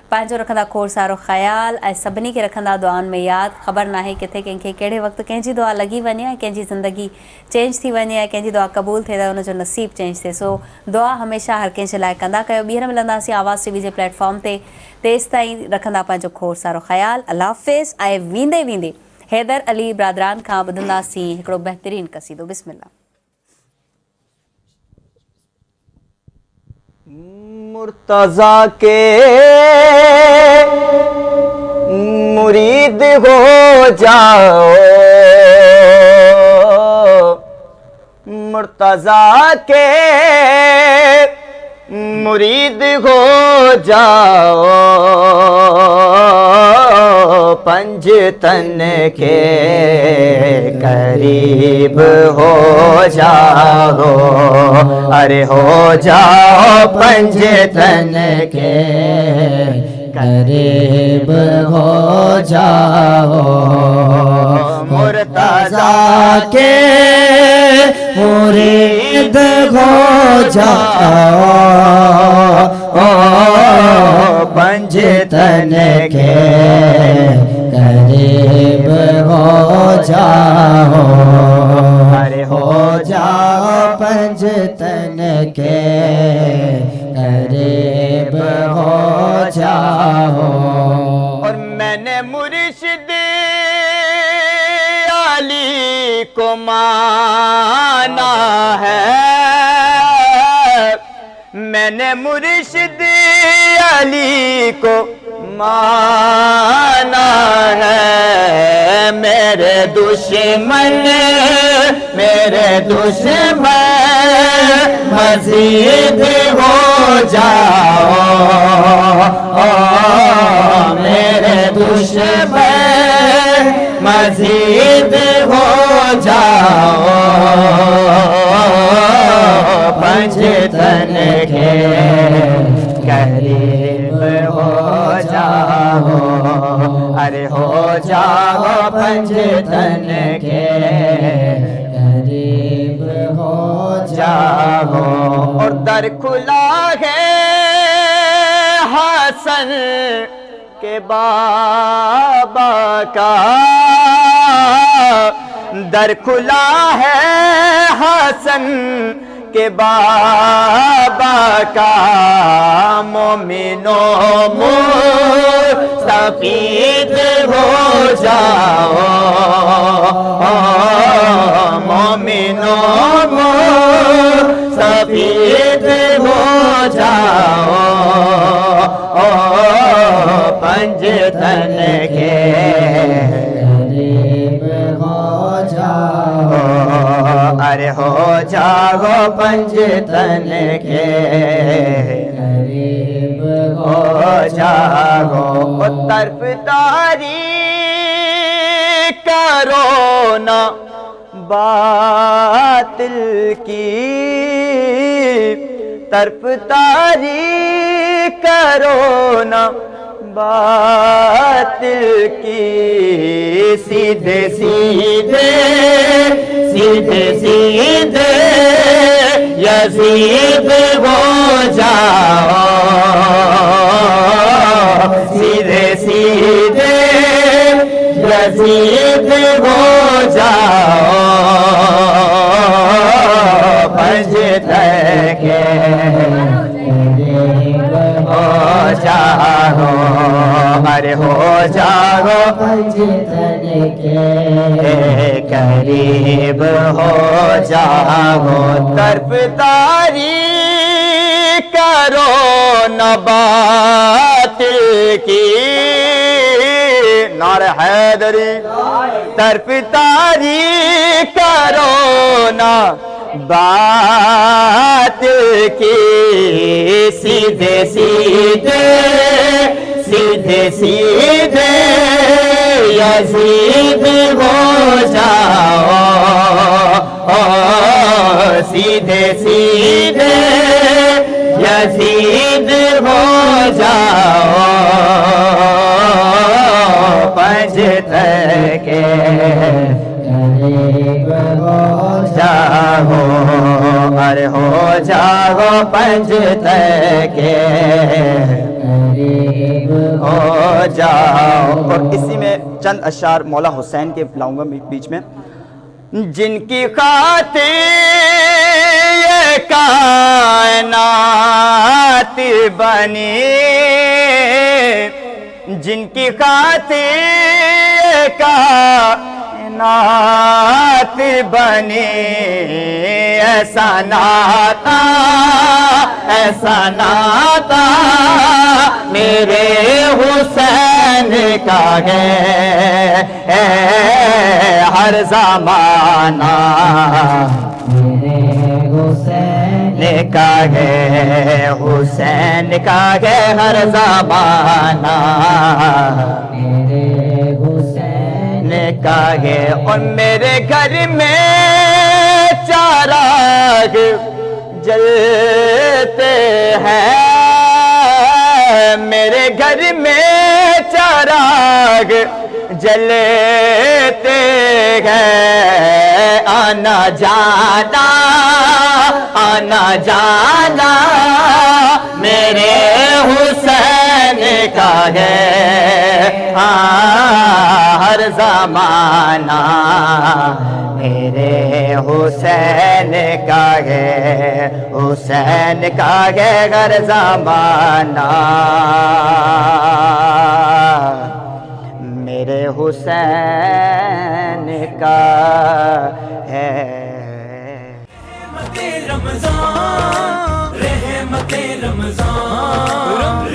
پانچوں رکھندا کھوڑ سارو خیال اے سبنی کے رکھندا دعان میں یاد. خبر نہ ہے کتنے کنکھے کیڑے وقت کنجی دعا لگی ونیا، کنجی زندگی چینج تھی ونیا، کنجی دعا قبول تھے ان جو نصیب چینج تھے. سو دعا ہمیشہ ہر کنج لائے کندا کयो. ॿीहर मिलंदासीं आवाज़ टीवी जे प्लेटफॉर्म ते. तेसि ताईं रखंदा पंहिंजो खोड़ सारो ख़्यालु. अल्लाह हाफ़िज़. ऐं वेंदे वेंदे हैदर अली ब्रादरान खां ॿुधंदासीं हिकिड़ो बहितरीनु क़सीदो. बिस्मिल्लाह. مرتضیٰ کے مرید ہو جاؤ، مرتضیٰ کے مرید ہو جاؤ، پنج تن کے قریب ہو جاؤ، ارے ہو جاؤ پنج تن کے قریب ہو جاؤ، مرتضیٰ کے مرید ہو جاؤ، پنج تن کے قریب ہو جاؤ، ارے ہو जाओ पंजतन के करीब हो जाओ। और मैंने मुर्शिद अली को माना है, मैंने मुर्शिद अली को माना है। मेरे दुश्मन मजीद हो जाओ, मेरे दुश्मन मजीद हो जाओ। पंजतन के करीब हो जाओ, अरे हो जाओ पंजतन के करीब हो जाओ। और दर खुला है हसन के बाबा का, दर खुला है हसन के बाबा का। मोमिनो मुस्तफीद हो जाओ, मोमिनो मुस्तफीद हो जाओ। पंजतन के करीब हो जाओ, अरे हो जाओ पंजतन के करीब हो जाओ। तरफदारी करो ना बातिल की, तरफदारी करो ना बातिल की। सीधे सीधे सीधे सीधे यजीद हो जाओ, सीधे सीधे यजीद हो जाओ। पंजतन के हो जाओ, अरे हो जाओ पंजतन के करीब हो जाओ। तरफदारी करो न बातिल की, नारे हैदरी। तरफदारी करो न बातिल की। सीधे सीधे सीधे सीधे यजीद हो जाओ, सीधे सीधे यजीद हो जाओ। पंजतन के करीब हो जाओ, अरे हो जाओ पंजतन के करीब हो जाओ। और इसी में चंद अशार मौला हुसैन के लाऊंगा बीच में। जिनकी खातिर ये कायनात बनी, जिनकी खातिर ये कायनात बनी। ऐसा नाता मेरे हुसैन का है हर ज़माना, मेरे हुसैन का है, हुसैन का है हर ज़माना, मेरे हुसैन का है। और मेरे घर में चिराग जलते हैं, मेरे घर में चिराग जलते हैं। आना जाना मेरे हुसैन का है ہاں ہر زمانہ میرے حسین کا ہے، حسین کا ہے ہر زمانہ، میرے حسین کا ہے۔ رمضان رحمت رمضان